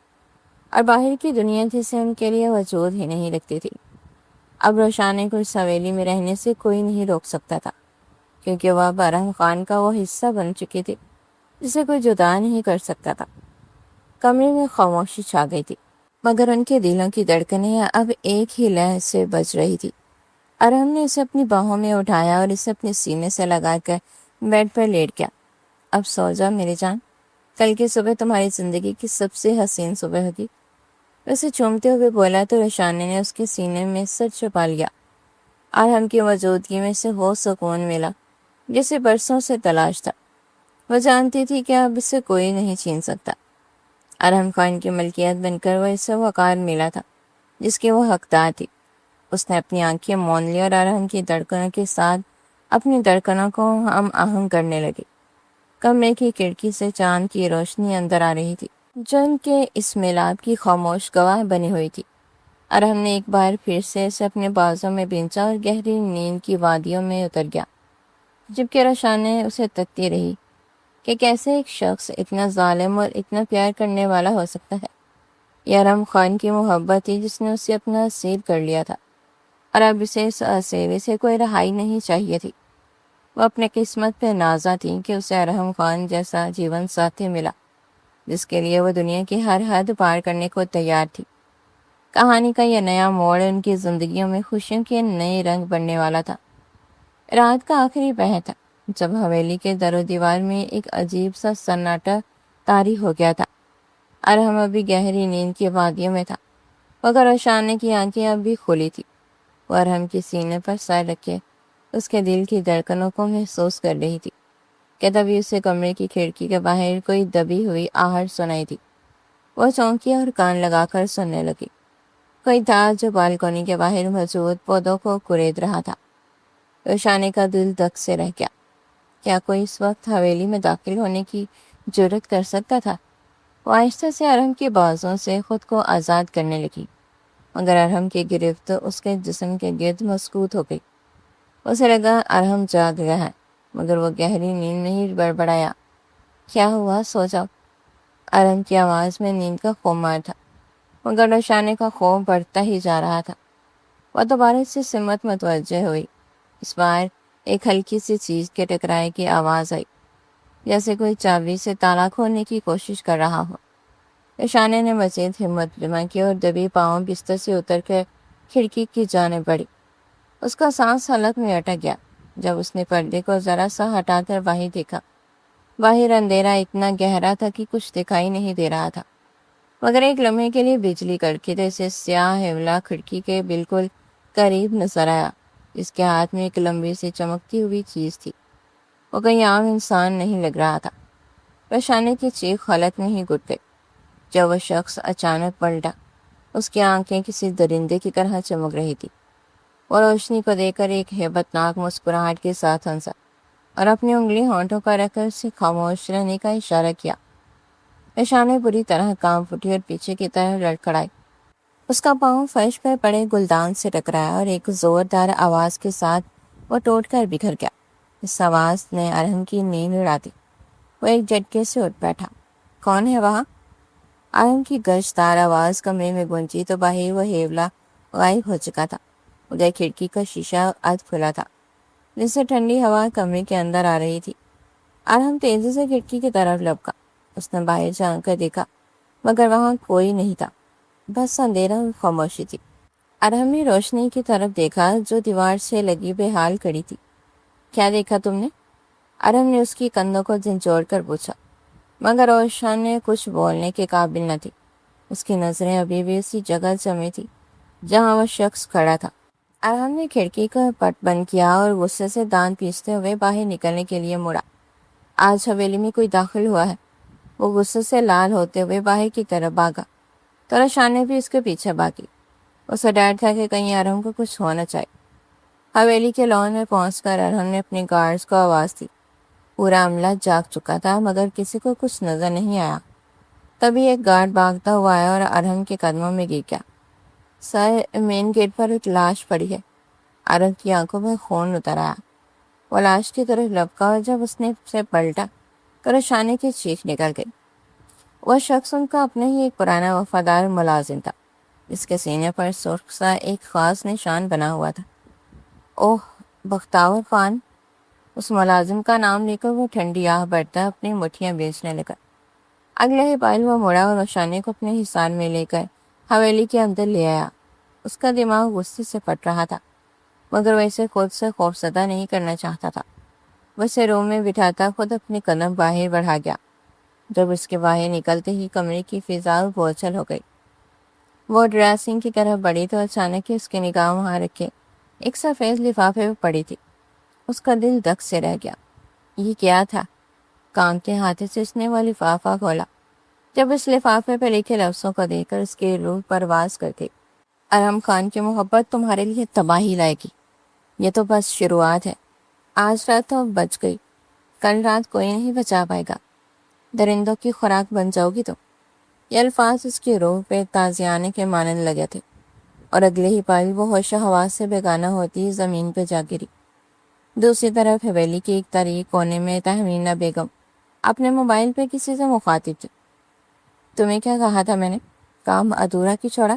اور باہر کی دنیا جسے ان کے لیے وجود ہی نہیں رکھتی تھی۔ اب روشانے کو اس حویلی میں رہنے سے کوئی نہیں روک سکتا تھا، کیونکہ وہ اب ارحم خان کا وہ حصہ بن چکی تھی جسے کوئی جدا نہیں کر سکتا تھا۔ کمرے میں خاموشی چھا گئی تھی، مگر ان کے دلوں کی دھڑکنیں اب ایک ہی لہر سے بج رہی تھی۔ ارحم نے اسے اپنی باہوں میں اٹھایا اور اسے اپنے سینے سے لگا کر بیڈ پر لیٹ گیا۔ اب سو جا میری جان، کل کی صبح تمہاری زندگی کی سب سے حسین صبح ہوگی۔ اسے چومتے ہوئے بولا تو رشانے نے اس کے سینے میں سر چھپا لیا۔ ارحم کی موجودگی میں اسے وہ سکون ملا جسے برسوں سے تلاش تھا۔ وہ جانتی تھی کہ اب اسے کوئی نہیں چھین سکتا۔ ارحم خان کی ملکیت بن کر وہ اسے وقار ملا تھا جس کے وہ حقدار تھی۔ اس نے اپنی آنکھیں موند لی اور ارحم کی دھڑکنوں کے ساتھ اپنی دھڑکنوں کو ہم آہنگ کرنے لگی۔ کمرے کی کھڑکی سے چاند کی روشنی اندر آ رہی تھی، جو ان کے اس ملاپ کی خاموش گواہ بنی ہوئی تھی۔ ارحم نے ایک بار پھر سے اسے اپنے بازوں میں بھینچا اور گہری نیند کی وادیوں میں اتر گیا، جبکہ رشانے اسے تکتی رہی کہ کیسے ایک شخص اتنا ظالم اور اتنا پیار کرنے والا ہو سکتا ہے۔ یہ ارحم خان کی محبت تھی جس نے اسے اپنا اسیر کر لیا تھا، اور اب اسے اس اسیرے سے کوئی رہائی نہیں چاہیے تھی۔ وہ اپنے قسمت پہ نازا تھی کہ اسے ارحم خان جیسا جیون ساتھی ملا جس کے لیے وہ دنیا کی ہر حد پار کرنے کو تیار تھی۔ کہانی کا یہ نیا موڑ ان کی زندگیوں میں خوشیوں کے نئے رنگ بننے والا تھا۔ رات کا آخری پہر تھا جب حویلی کے در و دیوار میں ایک عجیب سا سناٹا طاری ہو گیا تھا۔ ارحم ابھی گہری نیند کی وادیوں میں تھا، مگر رشانے کی آنکھیں اب بھی کھلی تھی۔ وہ ارحم کے سینے پر سر رکھے اس کے دل کی دھڑکنوں کو محسوس کر رہی تھی کہ تبھی اسے کمرے کی کھڑکی کے باہر کوئی دبی ہوئی آہٹ سنائی تھی۔ وہ چونکی اور کان لگا کر سننے لگی۔ کوئی تھا جو بالکونی کے باہر موجود پودوں کو کڑید رہا تھا۔ رشانے کا دل دھک سے رہ گیا۔ کیا کوئی اس وقت حویلی میں داخل ہونے کی جرت کر سکتا تھا؟ وہ آہستہ سے ارحم کے بازوں سے خود کو آزاد کرنے لگی، مگر ارحم کی گرفت اس کے جسم کے گرد مسکوت ہو گئی۔ اسے لگا ارحم جاگ گیا ہے، مگر وہ گہری نیند میں ہی بڑبڑایا، کیا ہوا، سو جاؤ۔ ارحم کی آواز میں نیند کا خمار تھا، مگر رشانے کا خوف بڑھتا ہی جا رہا تھا۔ وہ دوبارہ سے سمت متوجہ ہوئی۔ اس بار ایک ہلکی سی چیز کے ٹکرائے کی آواز آئی، جیسے کوئی چابی سے تالا کھولنے کی کوشش کر رہا ہو۔ رشانے نے مزید ہمت جمع کی اور دبی پاؤں بستر سے اتر کر کھڑکی کی جانب بڑھی۔ اس کا سانس حلق میں اٹک گیا جب اس نے پردے کو ذرا سا ہٹا کر باہر دیکھا۔ باہر اندھیرا اتنا گہرا تھا کہ کچھ دکھائی نہیں دے رہا تھا، مگر ایک لمحے کے لیے بجلی کڑکتے سے سیاہ ہیولا کھڑکی کے بالکل قریب نظر آیا، جس کے ہاتھ میں ایک لمبی سی چمکتی ہوئی چیز تھی۔ وہ کوئی عام انسان نہیں لگ رہا تھا۔ رشانے کی چیخ حلق میں ہی گھٹ گئی جب وہ شخص اچانک پلٹا۔ اس کی آنکھیں کسی درندے کی طرح چمک رہی تھی۔ وہ روشنی کو دیکھ کر ایک ہیبت ناک مسکراہٹ کے ساتھ ہنسا اور اپنی انگلی ہونٹوں پر رکھ کر اسے خاموش رہنے کا اشارہ کیا۔ رشانے بری طرح کانپ اٹھی اور پیچھے کی طرف لڑکھڑائی۔ اس کا پاؤں فرش پر پڑے گلدان سے ٹکرایا اور ایک زوردار آواز کے ساتھ وہ ٹوٹ کر بکھر گیا۔ اس آواز نے ارحم کی نیند اڑا دی۔ وہ ایک جھٹکے سے اٹھ بیٹھا۔ کون ہے وہاں؟ ارحم کی گرجدار آواز کمرے میں گونجی تو باہر وہ ہیولا غائب ہو چکا تھا۔ ادھر کھڑکی کا شیشہ ادھ کھلا تھا، جس سے ٹھنڈی ہوا کمرے کے اندر آ رہی تھی۔ ارحم تیزی سے کھڑکی کی طرف لپکا۔ اس نے باہر جھانک کر دیکھا، مگر وہاں کوئی نہیں تھا، بس اندھیرا اور خاموشی تھی۔ ارحم نے روشنی کی طرف دیکھا جو دیوار سے لگی بے حال کھڑی تھی۔ کیا دیکھا تم نے؟ ارحم نے اس کی کندھوں کو جھنجھوڑ کر پوچھا، مگر روشانے کچھ بولنے کے قابل نہ تھی۔ اس کی نظریں ابھی بھی اسی جگہ جمی تھی جہاں وہ شخص کھڑا تھا۔ ارحم نے کھڑکی کا پٹ بند کیا اور غصے سے دانت پیستے ہوئے باہر نکلنے کے لیے مڑا۔ آج حویلی میں کوئی داخل ہوا ہے۔ وہ غصے سے لال ہوتے ہوئے باہر کی طرف بھاگا تو رشانے بھی اس کے پیچھے بھاگی۔ اسے ڈر تھا کہ کہیں ارحم کو کچھ ہونا چاہے۔ حویلی کے لان میں پہنچ کر ارہم نے اپنے گارڈز کو آواز دی۔ پورا عملہ جاگ چکا تھا مگر کسی کو کچھ نظر نہیں آیا۔ تبھی ایک گارڈ بھاگتا ہوا آیا اور ارہم کے قدموں میں گر گیا۔ سر، مین گیٹ پر ایک لاش پڑی ہے۔ ارہم کی آنکھوں میں خون اتر آیا۔ وہ لاش کی طرف لپکا اور جب اس نے اسے پلٹا تو روشانی کی چیخ نکل گئی۔ وہ شخص ان کا اپنے ہی ایک پرانا وفادار ملازم تھا جس کے سینے پر سرخ سا ایک خاص نشان بنا ہوا تھا۔ اوہ، بختاور خان! اس ملازم کا نام لے کر وہ ٹھنڈی آہ بڑھتا اپنی مٹھیاں بیچنے لگا۔ اگلے ہی پل وہ مڑا اور روشانی کو اپنے حصار میں لے کر حویلی کے اندر لے آیا۔ اس کا دماغ غصے سے پھٹ رہا تھا مگر وہ اسے خود سے خوفزدہ نہیں کرنا چاہتا تھا۔ وہ اسے روم میں بٹھاتا خود اپنے قدم باہر بڑھا گیا۔ جب اس کے باہر نکلتے ہی کمرے کی فضا بوچھل ہو گئی۔ وہ ڈریسنگ کی طرف بڑھی تو اچانک ہی اس کی نگاہ وہاں رکھے ایک سفید لفافے پہ پڑی تھی۔ اس کا دل دک سے رہ گیا۔ یہ کیا تھا؟ کانپتے ہاتھوں سے اس نے وہ لفافہ کھولا۔ جب اس لفافے پہ لکھے لفظوں کو دیکھ کر اس کی روح پرواز کر گئی۔ ارہم خان کی محبت تمہارے لیے تباہی لائے گی۔ یہ تو بس شروعات ہے۔ آج رات تو بچ گئی، کل رات کوئی نہیں بچا پائے گا۔ درندوں کی خوراک بن جاؤ گی تم۔ یہ الفاظ اس کی روح پہ تازیانے کے مانند لگے تھے اور اگلے ہی پل وہ ہوش و حواس سے بیگانہ ہوتی زمین پہ جا گری۔ دوسری طرف حویلی کی ایک تاریک کونے میں تہمینہ بیگم اپنے موبائل پہ کسی سے مخاطب تھی۔ تمہیں کیا کہا تھا میں نے؟ کام ادھورا کی چھوڑا؟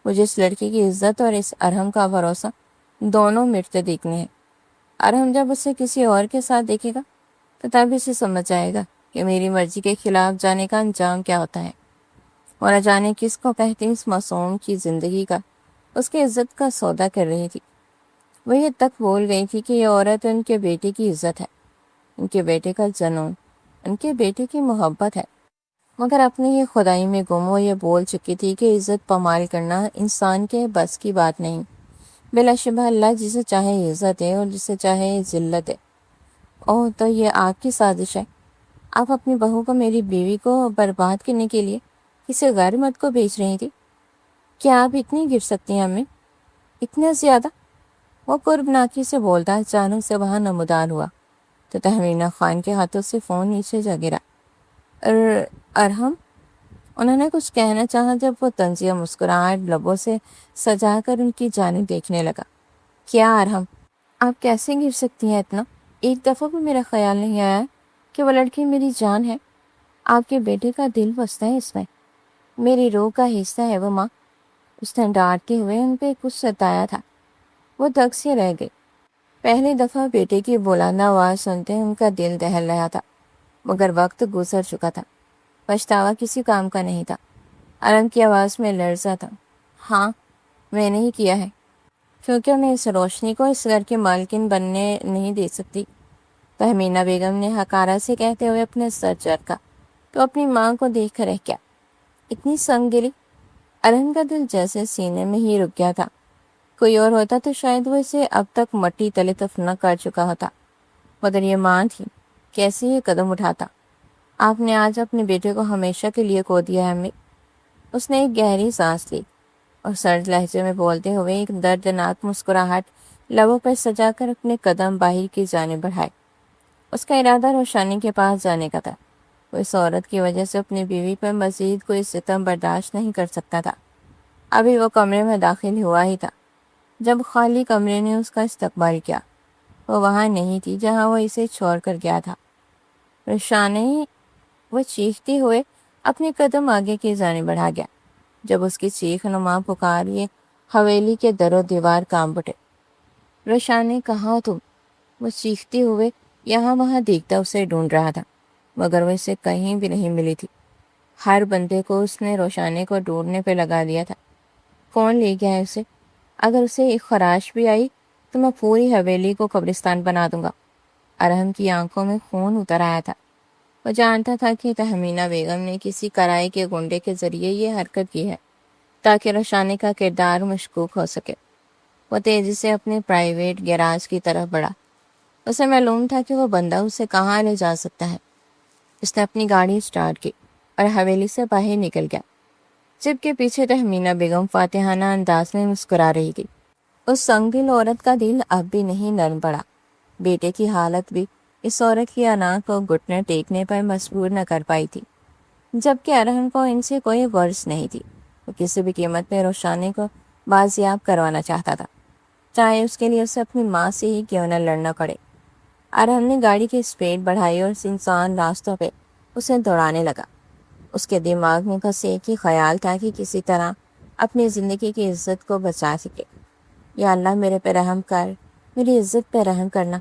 مجھے اس لڑکی کی عزت اور اس ارہم کا بھروسہ دونوں مٹتے دیکھنے ہیں۔ ارہم جب اسے کسی اور کے ساتھ دیکھے گا تو تب اسے سمجھ جائے گا کہ میری مرضی کے خلاف جانے کا انجام کیا ہوتا ہے۔ اور نہ جانے کس کو کہتی اس معصوم کی زندگی کا، اس کی عزت کا سودا کر رہی تھی۔ وہ یہ تک بھول گئی تھی کہ یہ عورت ان کے بیٹے کی عزت ہے، ان کے بیٹے کا جنون، ان کے بیٹے کی محبت ہے۔ مگر اپنی ہی خدائی میں گم وہ یہ بول چکی تھی کہ عزت پامال کرنا انسان کے بس کی بات نہیں۔ بلا شبہ اللہ جسے چاہے عزت ہے اور جسے چاہے ذلت ہے۔ اوہ، تو یہ آپ کی سازش ہے؟ آپ اپنی بہو کو، میری بیوی کو برباد کرنے کے لیے کسی غیر مرد کو بھیج رہی تھی؟ کیا آپ اتنی گر سکتی ہیں امی؟ اتنا زیادہ؟ وہ قرب ناکی سے بولتا اچانک سے وہاں نمودار ہوا تو تہمینہ خان کے ہاتھوں سے فون نیچے جا گرا۔ ارہم؟ انہوں نے کچھ کہنا چاہا جب وہ طنزیہ مسکراہٹ لبوں سے سجا کر ان کی جانب دیکھنے لگا۔ کیا ارہم؟ آپ کیسے گر سکتی ہیں اتنا؟ ایک دفعہ بھی میرا خیال نہیں آیا کہ وہ لڑکی میری جان ہے۔ آپ کے بیٹے کا دل بستا ہے اس میں، میری روح کا حصہ ہے وہ ماں۔ اس نے ڈانٹتے ہوئے ان پہ کچھ ستایا تھا۔ وہ دھک سے رہ گئی۔ پہلی دفعہ بیٹے کی بلند آواز سنتے ان کا دل دہل رہا تھا مگر وقت گزر چکا تھا۔ پچھتاوا کسی کام کا نہیں تھا۔ ارہم کی آواز میں لرزا تھا۔ ہاں، میں نے ہی کیا ہے، کیونکہ میں اس روشنی کو اس گھر کی مالکن بننے نہیں دے سکتی۔ تہمینہ بیگم نے حقارت سے کہتے ہوئے اپنے سر چرکا تو اپنی ماں کو دیکھ کر رہ گیا۔ اتنی سنگ دلی! ارہم کا دل جیسے سینے میں ہی رک گیا تھا۔ کوئی اور ہوتا تو شاید وہ اسے اب تک مٹی تلے دفن کر چکا ہوتا، مگر یہ ماں تھی، کیسے یہ قدم اٹھاتا؟ آپ نے آج اپنے بیٹے کو ہمیشہ کے لیے کھو دیا ہے امی۔ اس نے ایک گہری سانس لی اور سرد لہجے میں بولتے ہوئے ایک دردناک مسکراہٹ لبوں پر سجا کر اپنے قدم باہر کی جانب بڑھائے۔ اس کا ارادہ روشانی کے پاس جانے کا تھا۔ وہ اس عورت کی وجہ سے اپنی بیوی پر مزید کوئی ستم برداشت نہیں کر سکتا تھا۔ ابھی وہ کمرے میں داخل ہوا ہی تھا جب خالی کمرے نے اس کا استقبال کیا۔ وہ وہاں نہیں تھی جہاں وہ اسے چھوڑ کر گیا تھا۔ روشانی! وہ چیختے ہوئے اپنے قدم آگے کی جانب بڑھا گیا۔ جب اس کی چیخ نما پکار یہ حویلی کے در و دیوار کانپ اٹھے۔ روشانی، کہاں تم؟ وہ چیختے ہوئے یہاں وہاں دیکھتا اسے ڈھونڈ رہا تھا مگر وہ اسے کہیں بھی نہیں ملی تھی۔ ہر بندے کو اس نے روشانی کو ڈھونڈنے پہ لگا دیا تھا۔ کون لے گیا ہے اسے؟ اگر اسے ایک خراش بھی آئی تو میں پوری حویلی کو قبرستان بنا دوں گا۔ ارہم کی آنکھوں میں خون اتر آیا تھا۔ وہ جانتا تھا کہ تہمینہ بیگم نے کسی کرائی کے گنڈے کے ذریعے یہ حرکت کی ہے تاکہ روشانی کا کردار مشکوک ہو سکے۔ وہ تیزی سے اپنے پرائیویٹ گیراج کی طرف بڑھا۔ اسے معلوم تھا کہ وہ بندہ اسے کہاں لے جا سکتا ہے۔ اس نے اپنی گاڑی سٹارٹ کی اور حویلی سے باہر نکل گیا، جب کہ پیچھے تہمینہ بیگم فاتحانہ انداز میں مسکرا رہی تھی۔ اس سنگدل عورت کا دل اب بھی نہیں نرم پڑا۔ بیٹے کی حالت بھی اس عورت کی انا کو گھٹنے ٹیکنے پر مجبور نہ کر پائی تھی، جبکہ ارحم کو ان سے کوئی غرض نہیں تھی۔ وہ کسی بھی قیمت پہ روشانی کو بازیاب کروانا چاہتا تھا، چاہے اس کے لیے اسے اپنی ماں سے ہی کیوں نہ لڑنا پڑے۔ ارحم نے گاڑی کی اسپیڈ بڑھائی اور سنسان راستوں پہ اسے دوڑانے لگا۔ اس کے دماغ میں بس ایک ہی خیال تھا کہ کسی طرح اپنی زندگی کی عزت کو بچا سکے۔ یا اللہ میرے پہ رحم کر، میری عزت پہ رحم کرنا۔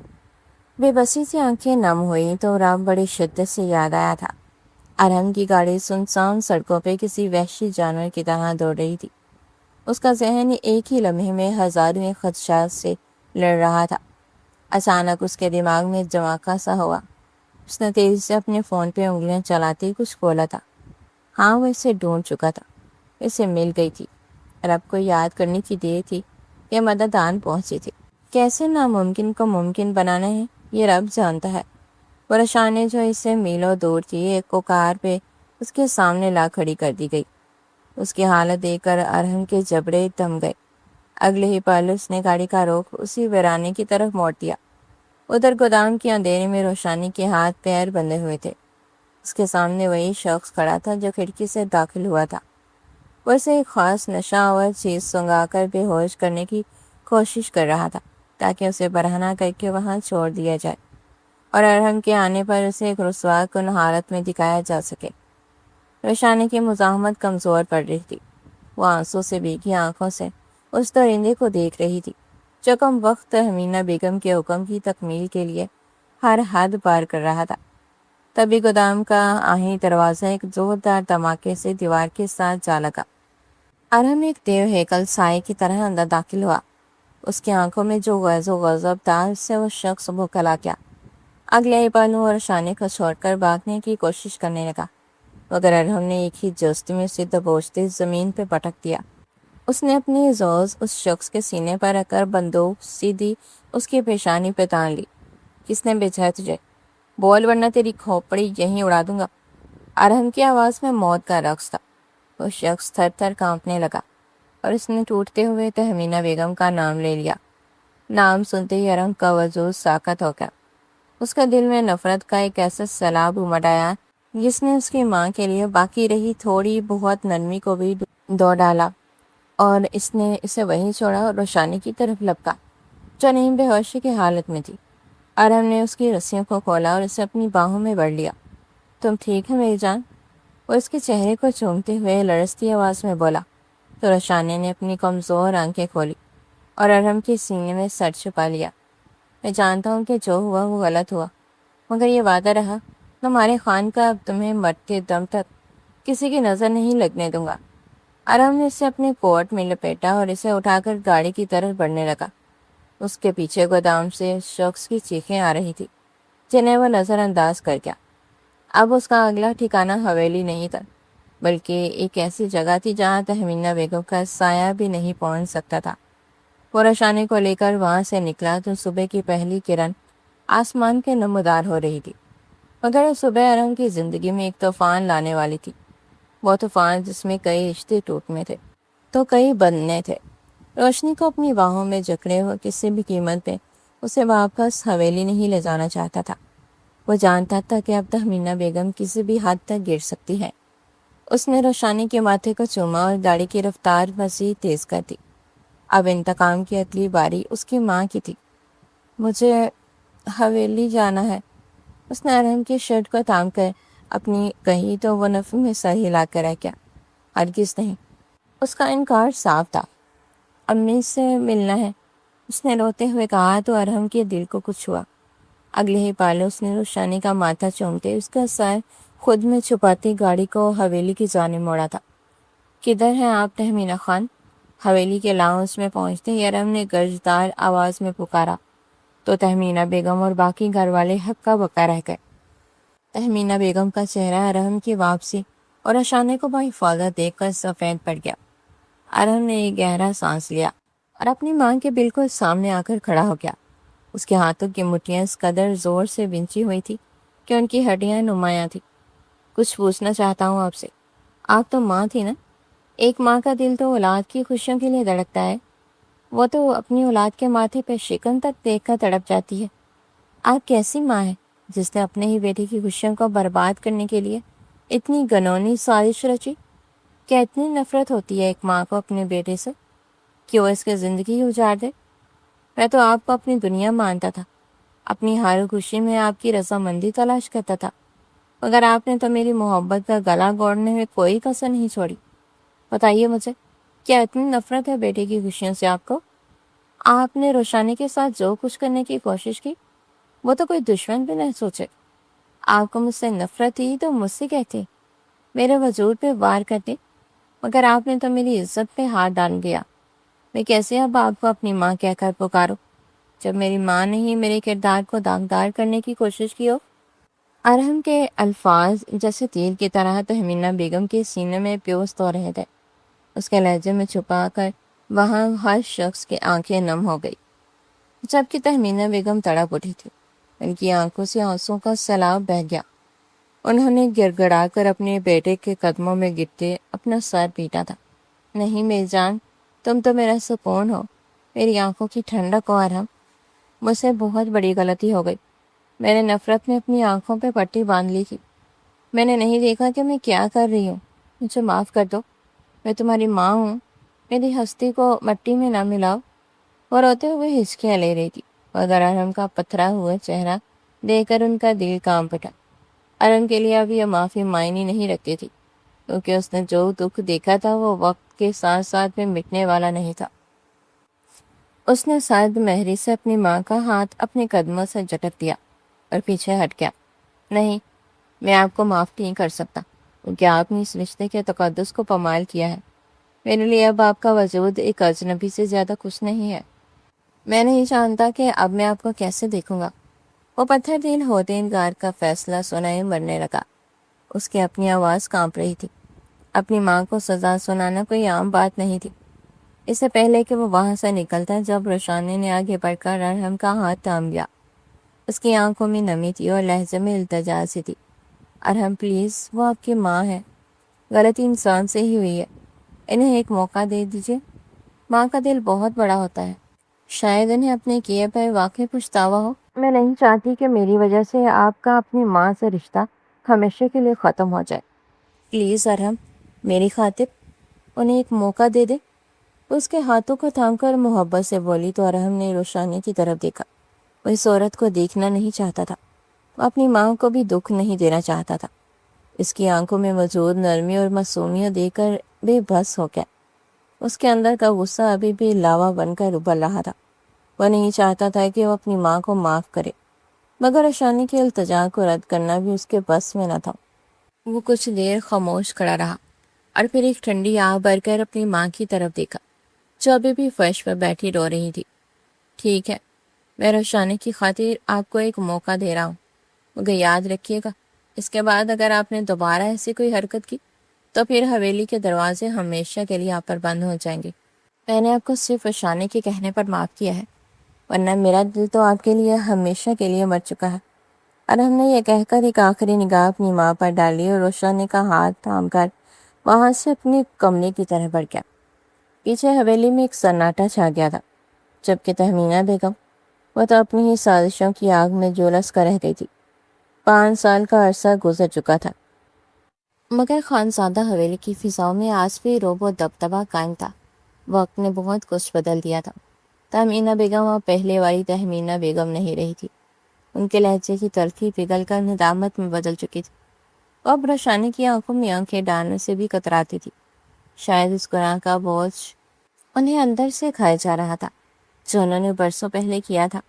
بے بسی سے آنکھیں نم ہوئی تو رب بڑی شدت سے یاد آیا تھا۔ ارحم کی گاڑی سنسان سڑکوں پہ کسی وحشی جانور کی طرح دوڑ رہی تھی۔ اس کا ذہن ایک ہی لمحے میں ہزاروں خدشات سے لڑ رہا تھا۔ اچانک اس کے دماغ میں دھماکہ سا ہوا۔ اس نے تیزی سے اپنے فون پہ انگلیاں چلاتے کچھ کھولا تھا۔ ہاں، وہ اسے ڈھونڈ چکا تھا، اسے مل گئی تھی۔ رب کو یاد کرنے کی دیر تھی کہ مدد آن پہنچی تھی۔ کیسے ناممکن کو ممکن بنانا ہے یہ رب جانتا ہے۔ وہ روشانی جو اس سے میلوں دور تھی ایک کو کار پہ اس کے سامنے لا کھڑی کر دی گئی۔ اس کی حالت دیکھ کر ارحم کے جبڑے دم گئے۔ اگلے ہی پل اس نے گاڑی کا رخ اسی ویرانے کی طرف موڑ دیا۔ ادھر گودام کے اندھیرے میں روشانی کے ہاتھ پیر بندھے ہوئے تھے۔ اس کے سامنے وہی شخص کھڑا تھا جو کھڑکی سے داخل ہوا تھا۔ وہ اسے ایک خاص نشہ آور چیز سنگھا کر بے ہوش کرنے کی کوشش کر رہا تھا تاکہ اسے برہنہ کر کے وہاں چھوڑ دیا جائے اور ارحم کے آنے پر اسے ایک رسوا کن حالت میں دکھایا جا سکے۔ روشانی کی مزاحمت کمزور پڑ رہی تھی۔ وہ آنسوں سے بھیگی آنکھوں سے اس درندے کو دیکھ رہی تھی جو کم وقت تہمینہ بیگم کے حکم کی تکمیل کے لیے ہر حد پار کر رہا تھا۔ تبھی گودام کا آہنی دروازہ ایک زوردار دھماکے سے دیوار کے ساتھ جا لگا۔ ارحم ایک دیو ہیکل سائے کی طرح اندر داخل ہوا۔ اس کی آنکھوں میں جو غیظ و غضب تھا اس سے وہ شخص بھوکلا گیا۔ اگلے ہی پل وہ روشانی کو چھوڑ کر بھاگنے کی کوشش کرنے لگا، مگر ارحم نے ایک ہی جست میں اسے دبوچتے زمین پہ پٹک دیا۔ اس نے اپنی زوز اس شخص کے سینے پر رکھ کر بندوق سیدھی اس کی پیشانی پہ تان لی۔ کس نے بھیجا ہے تجھے؟ بول ورنہ تیری کھوپڑی یہیں اڑا دوں گا۔ ارحم کی آواز میں موت کا رقص تھا۔ وہ شخص تھر تھر کانپنے لگا اور اس نے ٹوٹتے ہوئے تہمینہ بیگم کا نام لے لیا۔ نام سنتے ہی ارحم کا وجود ساکت ہو گیا۔ اس کا دل میں نفرت کا ایک ایسا سیلاب امڈ آیا جس نے اس کی ماں کے لیے باقی رہی تھوڑی بہت نرمی کو بھی دو ڈالا، اور اس نے اسے وہیں چھوڑا اور روشانی کی طرف لپکا جو نیم بے ہوشی کی حالت میں تھی۔ ارحم نے اس کی رسیوں کو کھولا اور اسے اپنی باہوں میں بڑھ لیا۔ تم ٹھیک ہے میری جان؟ وہ اس کے چہرے کو چومتے ہوئے لرزتی آواز میں بولا تو روشانی نے اپنی کمزور آنکھیں کھولی اور ارحم کے سینے میں سر چھپا لیا۔ میں جانتا ہوں کہ جو ہوا وہ غلط ہوا، مگر یہ وعدہ رہا تمہارے خان کا اب تمہیں مرتے دم تک کسی کی نظر نہیں لگنے دوں گا۔ ارحم نے اسے اپنے کوٹ میں لپیٹا اور اسے اٹھا کر گاڑی کی طرف بڑھنے لگا۔ اس کے پیچھے گودام سے شخص کی چیخیں آ رہی تھی جنہیں وہ نظر انداز کر گیا۔ اب اس کا اگلا ٹھکانہ حویلی نہیں تھا بلکہ ایک ایسی جگہ تھی جہاں تہمینہ بیگم کا سایہ بھی نہیں پہنچ سکتا تھا۔ وہ روشانی کو لے کر وہاں سے نکلا تو صبح کی پہلی کرن آسمان کے نمودار ہو رہی تھی، مگر وہ صبح ارحم کی زندگی میں ایک طوفان لانے والی تھی۔ وہ طوفان جس میں کئی رشتے ٹوٹنے تھے تو کئی بننے تھے۔ روشنی کو اپنی باہوں میں جکڑے ہوئے کسی بھی قیمت پہ اسے واپس حویلی نہیں لے جانا چاہتا تھا۔ وہ جانتا تھا کہ اب تہمینہ بیگم کسی بھی حد تک گر سکتی ہے۔ اس نے روشانی کے ماتھے کو چوما اور گاڑی کی رفتار مزید تیز کر دی۔ اب انتقام کی اگلی باری اس کی ماں کی تھی۔ مجھے حویلی جانا ہے، اس نے ارحم کی شرٹ کو تھام کر اپنی کہی تو وہ نفی میں سر ہلا کر رہ گیا۔ ہرگز نہیں، اس کا انکار صاف تھا۔ امی سے ملنا ہے، اس نے روتے ہوئے کہا تو ارحم کے دل کو کچھ ہوا۔ اگلے ہی پال اس نے روشانی کا ماتھا چومتے اس کا سر خود میں چھپاتے گاڑی کو حویلی کی جانب موڑا تھا۔ کدھر ہیں آپ تہمینہ خان؟ حویلی کے لاؤنج میں پہنچتے ہی ارحم نے گرجدار آواز میں پکارا تو تہمینہ بیگم اور باقی گھر والے ہکا بکا رہ گئے۔ تہمینہ بیگم کا چہرہ ارحم کی واپسی اور روشانی کو بحفاظت دیکھ کر سفید پڑ گیا۔ ارحم نے ایک گہرا سانس لیا اور اپنی ماں کے بالکل سامنے آ کر کھڑا ہو گیا۔ اس کے ہاتھوں کی مٹھیاں اس قدر زور سے بنچی ہوئی تھی کہ ان کی ہڈیاں نمایاں تھیں۔ کچھ پوچھنا چاہتا ہوں آپ سے، آپ تو ماں تھی نا؟ ایک ماں کا دل تو اولاد کی خوشیوں کے لیے دھڑکتا ہے۔ وہ تو اپنی اولاد کے ماتھے پہ شکن تک دیکھ کر تڑپ جاتی ہے۔ آپ کیسی ماں ہے جس نے اپنے ہی بیٹے کی خوشیوں کو برباد کرنے کے لیے اتنی گنونی سازش رچی؟ کیا اتنی نفرت ہوتی ہے ایک ماں کو اپنے بیٹے سے کہ وہ اس کی زندگی ہی اجاڑ دے؟ میں تو آپ کو اپنی دنیا مانتا تھا، اپنی ہر خوشی میں آپ کی رضامندی تلاش کرتا تھا، مگر آپ نے تو میری محبت کا گلا گھونٹنے میں کوئی کسر نہیں چھوڑی۔ بتائیے مجھے، کیا اتنی نفرت ہے بیٹے کی خوشیوں سے آپ کو؟ آپ نے روشانی کے ساتھ جو کچھ کرنے کی کوشش کی وہ تو کوئی دشمن بھی نہیں سوچے۔ آپ کو مجھ سے نفرت تھی تو مجھ سے کہتے، میرے وجود پہ وار کرتے، مگر آپ نے تو میری عزت پہ ہاتھ ڈال دیا۔ میں کیسے اب آپ کو اپنی ماں کہہ کر پکاروں جب میری ماں نے ہی میرے کردار کو داغدار کرنے کی کوشش کی ہو؟ ارحم کے الفاظ جیسے تیر کی طرح تہمینہ بیگم کے سینے میں پیوست ہو رہے تھے۔ اس کے لہجے میں چھپا کر وہاں ہر شخص کی آنکھیں نم ہو گئی، جبکہ تہمینہ بیگم تڑپ اٹھی تھی۔ ان کی آنکھوں سے آنسوں کا سیلاب بہہ گیا۔ انہوں نے گڑ گڑا کر اپنے بیٹے کے قدموں میں گرتے اپنا سر پیٹا تھا۔ نہیں میری جان، تم تو میرا سکون ہو، میری آنکھوں کی ٹھنڈک ہو ارحم۔ مجھ سے بہت بڑی غلطی ہو گئی، میں نے نفرت میں اپنی آنکھوں پہ پٹی باندھ لی تھی۔ میں نے نہیں دیکھا کہ میں کیا کر رہی ہوں، مجھے معاف کر دو، میں تمہاری ماں ہوں، میری ہستی کو مٹی میں نہ ملاؤ۔ وہ روتے ہوئے ہچکیاں لے رہی تھی، مگر ارحم کا پتھرا ہوا چہرہ دیکھ کر ان کا دل کانپ اٹھا۔ ارحم کے لیے اب یہ معافی معنی نہیں رکھتی تھی، کیونکہ اس نے جو دکھ دیکھا تھا وہ وقت کے ساتھ ساتھ میں مٹنے والا نہیں تھا۔ اس نے سرد مہری سے اپنی ماں کا ہاتھ اپنے قدموں سے جھٹک دیا اور پیچھے ہٹ گیا۔ نہیں، میں آپ کو معاف نہیں کر سکتا، کیونکہ آپ نے اس رشتے کے تقدس کو پامال کیا ہے۔ میرے لیے اب آپ کا وجود ایک اجنبی سے زیادہ کچھ نہیں ہے۔ میں نہیں جانتا کہ اب میں آپ کو کیسے دیکھوں گا۔ وہ پتھر دل ہوتے انکار کا فیصلہ سنائے مرنے لگا۔ اس کی اپنی آواز کانپ رہی تھی۔ اپنی ماں کو سزا سنانا کوئی عام بات نہیں تھی۔ اس سے پہلے کہ وہ وہاں سے نکلتا، جب روشانی نے آگے بڑھ کر ارحم کا ہاتھ تھام لیا، اس کی آنکھوں میں نمی تھی اور لہجے میں التجا سی تھی۔ ارحم پلیز، وہ آپ کی ماں ہے، غلطی انسان سے ہی ہوئی ہے، انہیں ایک موقع دے دیجیے۔ ماں کا دل بہت بڑا ہوتا ہے، شاید انہیں اپنے کیے پر واقعی پچھتاوا ہو۔ میں نہیں چاہتی کہ میری وجہ سے آپ کا اپنی ماں سے رشتہ ہمیشہ کے لیے ختم ہو جائے۔ پلیز ارحم، میری خاطر انہیں ایک موقع دے دے۔ اس کے ہاتھوں کو تھام کر محبت سے بولی تو ارحم نے روشانی کی طرف دیکھا۔ وہ اس عورت کو دیکھنا نہیں چاہتا تھا، وہ اپنی ماں کو بھی دکھ نہیں دینا چاہتا تھا۔ اس کی آنکھوں میں موجود نرمی اور معصومیت دیکھ کر بے بس ہو گیا۔ اس کے اندر کا غصہ ابھی بھی لاوا بن کر ابل رہا تھا۔ وہ نہیں چاہتا تھا کہ وہ اپنی ماں کو معاف کرے، مگر روشانی کے التجا کو رد کرنا بھی اس کے بس میں نہ تھا۔ وہ کچھ دیر خاموش کھڑا رہا اور پھر ایک ٹھنڈی آہ بھر کر اپنی ماں کی طرف دیکھا، جو ابھی بھی فرش پر بیٹھی رو رہی تھی۔ ٹھیک ہے، میں روشانی کی خاطر آپ کو ایک موقع دے رہا ہوں، مگر یاد رکھیے گا، اس کے بعد اگر آپ نے دوبارہ ایسی کوئی حرکت کی تو پھر حویلی کے دروازے ہمیشہ کے لیے آپ پر بند ہو جائیں گے۔ میں نے آپ کو صرف روشانی کے کہنے پر معاف کیا ہے، ورنہ میرا دل تو آپ کے لیے ہمیشہ کے لیے مر چکا ہے۔ اور ہم نے یہ کہہ کر ایک آخری نگاہ اپنی ماں پر ڈالی اور روشانی کا ہاتھ تھام کر وہاں سے اپنے کمرے کی طرف بڑھ گیا۔ پیچھے حویلی میں ایک سناٹا چھا گیا تھا، جبکہ تہمینہ بیگم، وہ تو اپنی ہی سازشوں کی آگ میں جھلس کر رہ گئی تھی۔ 5 سال کا عرصہ گزر چکا تھا، مگر خانزادہ حویلی کی فضاؤں میں آج بھی رعب و دبدبہ قائم تھا۔ وقت نے بہت کچھ بدل دیا تھا۔ تہمینہ بیگم اب پہلے والی تہمینہ بیگم نہیں رہی تھی۔ ان کے لہجے کی تلخی پگھل کر ندامت میں بدل چکی تھی۔ وہ اب روشانی کی آنکھوں میں آنکھیں ڈالنے سے بھی کتراتی تھی۔ شاید اس گناہ کا بوجھ انہیں اندر سے کھائے جا رہا تھا جو انہوں نے برسوں پہلے کیا تھا۔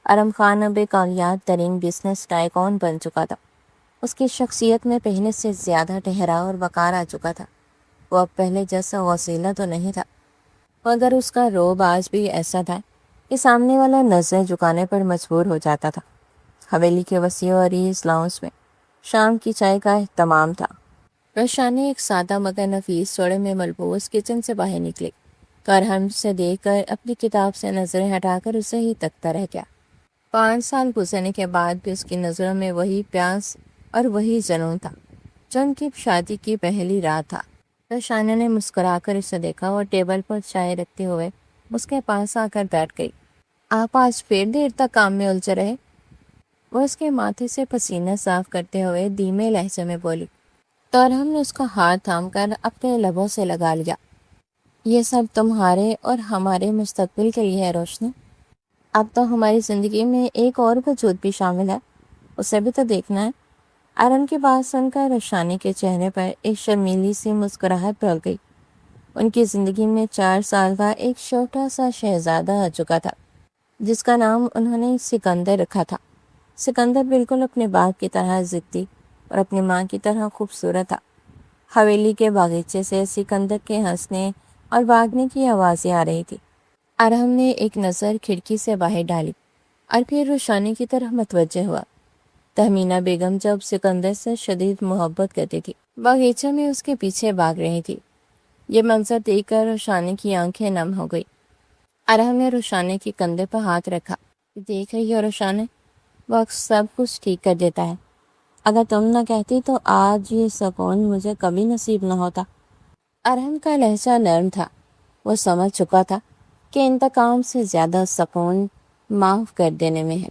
ارحم خان اب ایک کامیاب ترین بزنس ٹائکون بن چکا تھا۔ اس کی شخصیت میں پہلے سے زیادہ ٹھہراؤ اور وقار آ چکا تھا۔ وہ اب پہلے جیسا غصیلا تو نہیں تھا، مگر اس کا رعب آج بھی ایسا تھا کہ سامنے والا نظریں جھکانے پر مجبور ہو جاتا تھا۔ حویلی کے وسیع و عریض لاؤنج میں شام کی چائے کا اہتمام تھا۔ روشانی ایک سادہ مگر نفیس جوڑے میں ملبوس کچن سے باہر نکلی تو ارحم سے دیکھ کر اپنی کتاب سے نظریں ہٹا کر اسے ہی تکتا رہ گیا۔ 5 سال گزرنے کے بعد بھی اس کی نظروں میں وہی پیاس اور وہی جنون تھا جو ان کی شادی کی پہلی رات تھا۔ روشانی نے مسکرا کر اسے دیکھا اور ٹیبل پر چائے رکھتے ہوئے اس کے پاس آ کر بیٹھ گئی۔ آپ آج پھر دیر تک کام میں الجھے رہے؟ وہ اس کے ماتھے سے پسینہ صاف کرتے ہوئے دھیمے لہجے میں بولی، تو ارحم نے اس کا ہاتھ تھام کر اپنے لبوں سے لگا لیا۔ یہ سب تمہارے اور ہمارے مستقبل کے لیے ہے روشنی۔ اب تو ہماری زندگی میں ایک اور وجود بھی شامل ہے، اسے بھی تو دیکھنا ہے۔ ارحم کی بات سن کر روشانی کے چہرے پر ایک شرمیلی سی مسکراہٹ پھیل گئی۔ ان کی زندگی میں 4 سال کا ایک چھوٹا سا شہزادہ آ چکا تھا جس کا نام انہوں نے سکندر رکھا تھا۔ سکندر بالکل اپنے باپ کی طرح ضدی اور اپنی ماں کی طرح خوبصورت تھا۔ حویلی کے باغیچے سے سکندر کے ہنسنے اور بھاگنے کی آوازیں آ رہی تھی۔ ارحم نے ایک نظر کھڑکی سے باہر ڈالی اور پھر روشانی کی طرف متوجہ ہوا۔ تہمینہ بیگم جب سکندر سے شدید محبت کرتی تھی، باغیچے میں اس کے پیچھے بھاگ رہی تھی۔ یہ منظر دیکھ کر روشانی کی آنکھیں نم ہو گئی۔ ارحم نے روشانی کے کندھے پر ہاتھ رکھا۔ دیکھ رہی ہو روشانی، وقت سب کچھ ٹھیک کر دیتا ہے۔ اگر تم نہ کہتی تو آج یہ سکون مجھے کبھی نصیب نہ ہوتا۔ ارحم کا لہجہ نرم تھا۔ وہ سمجھ چکا تھا کہ انتقام سے زیادہ سکون معاف کر دینے میں ہے۔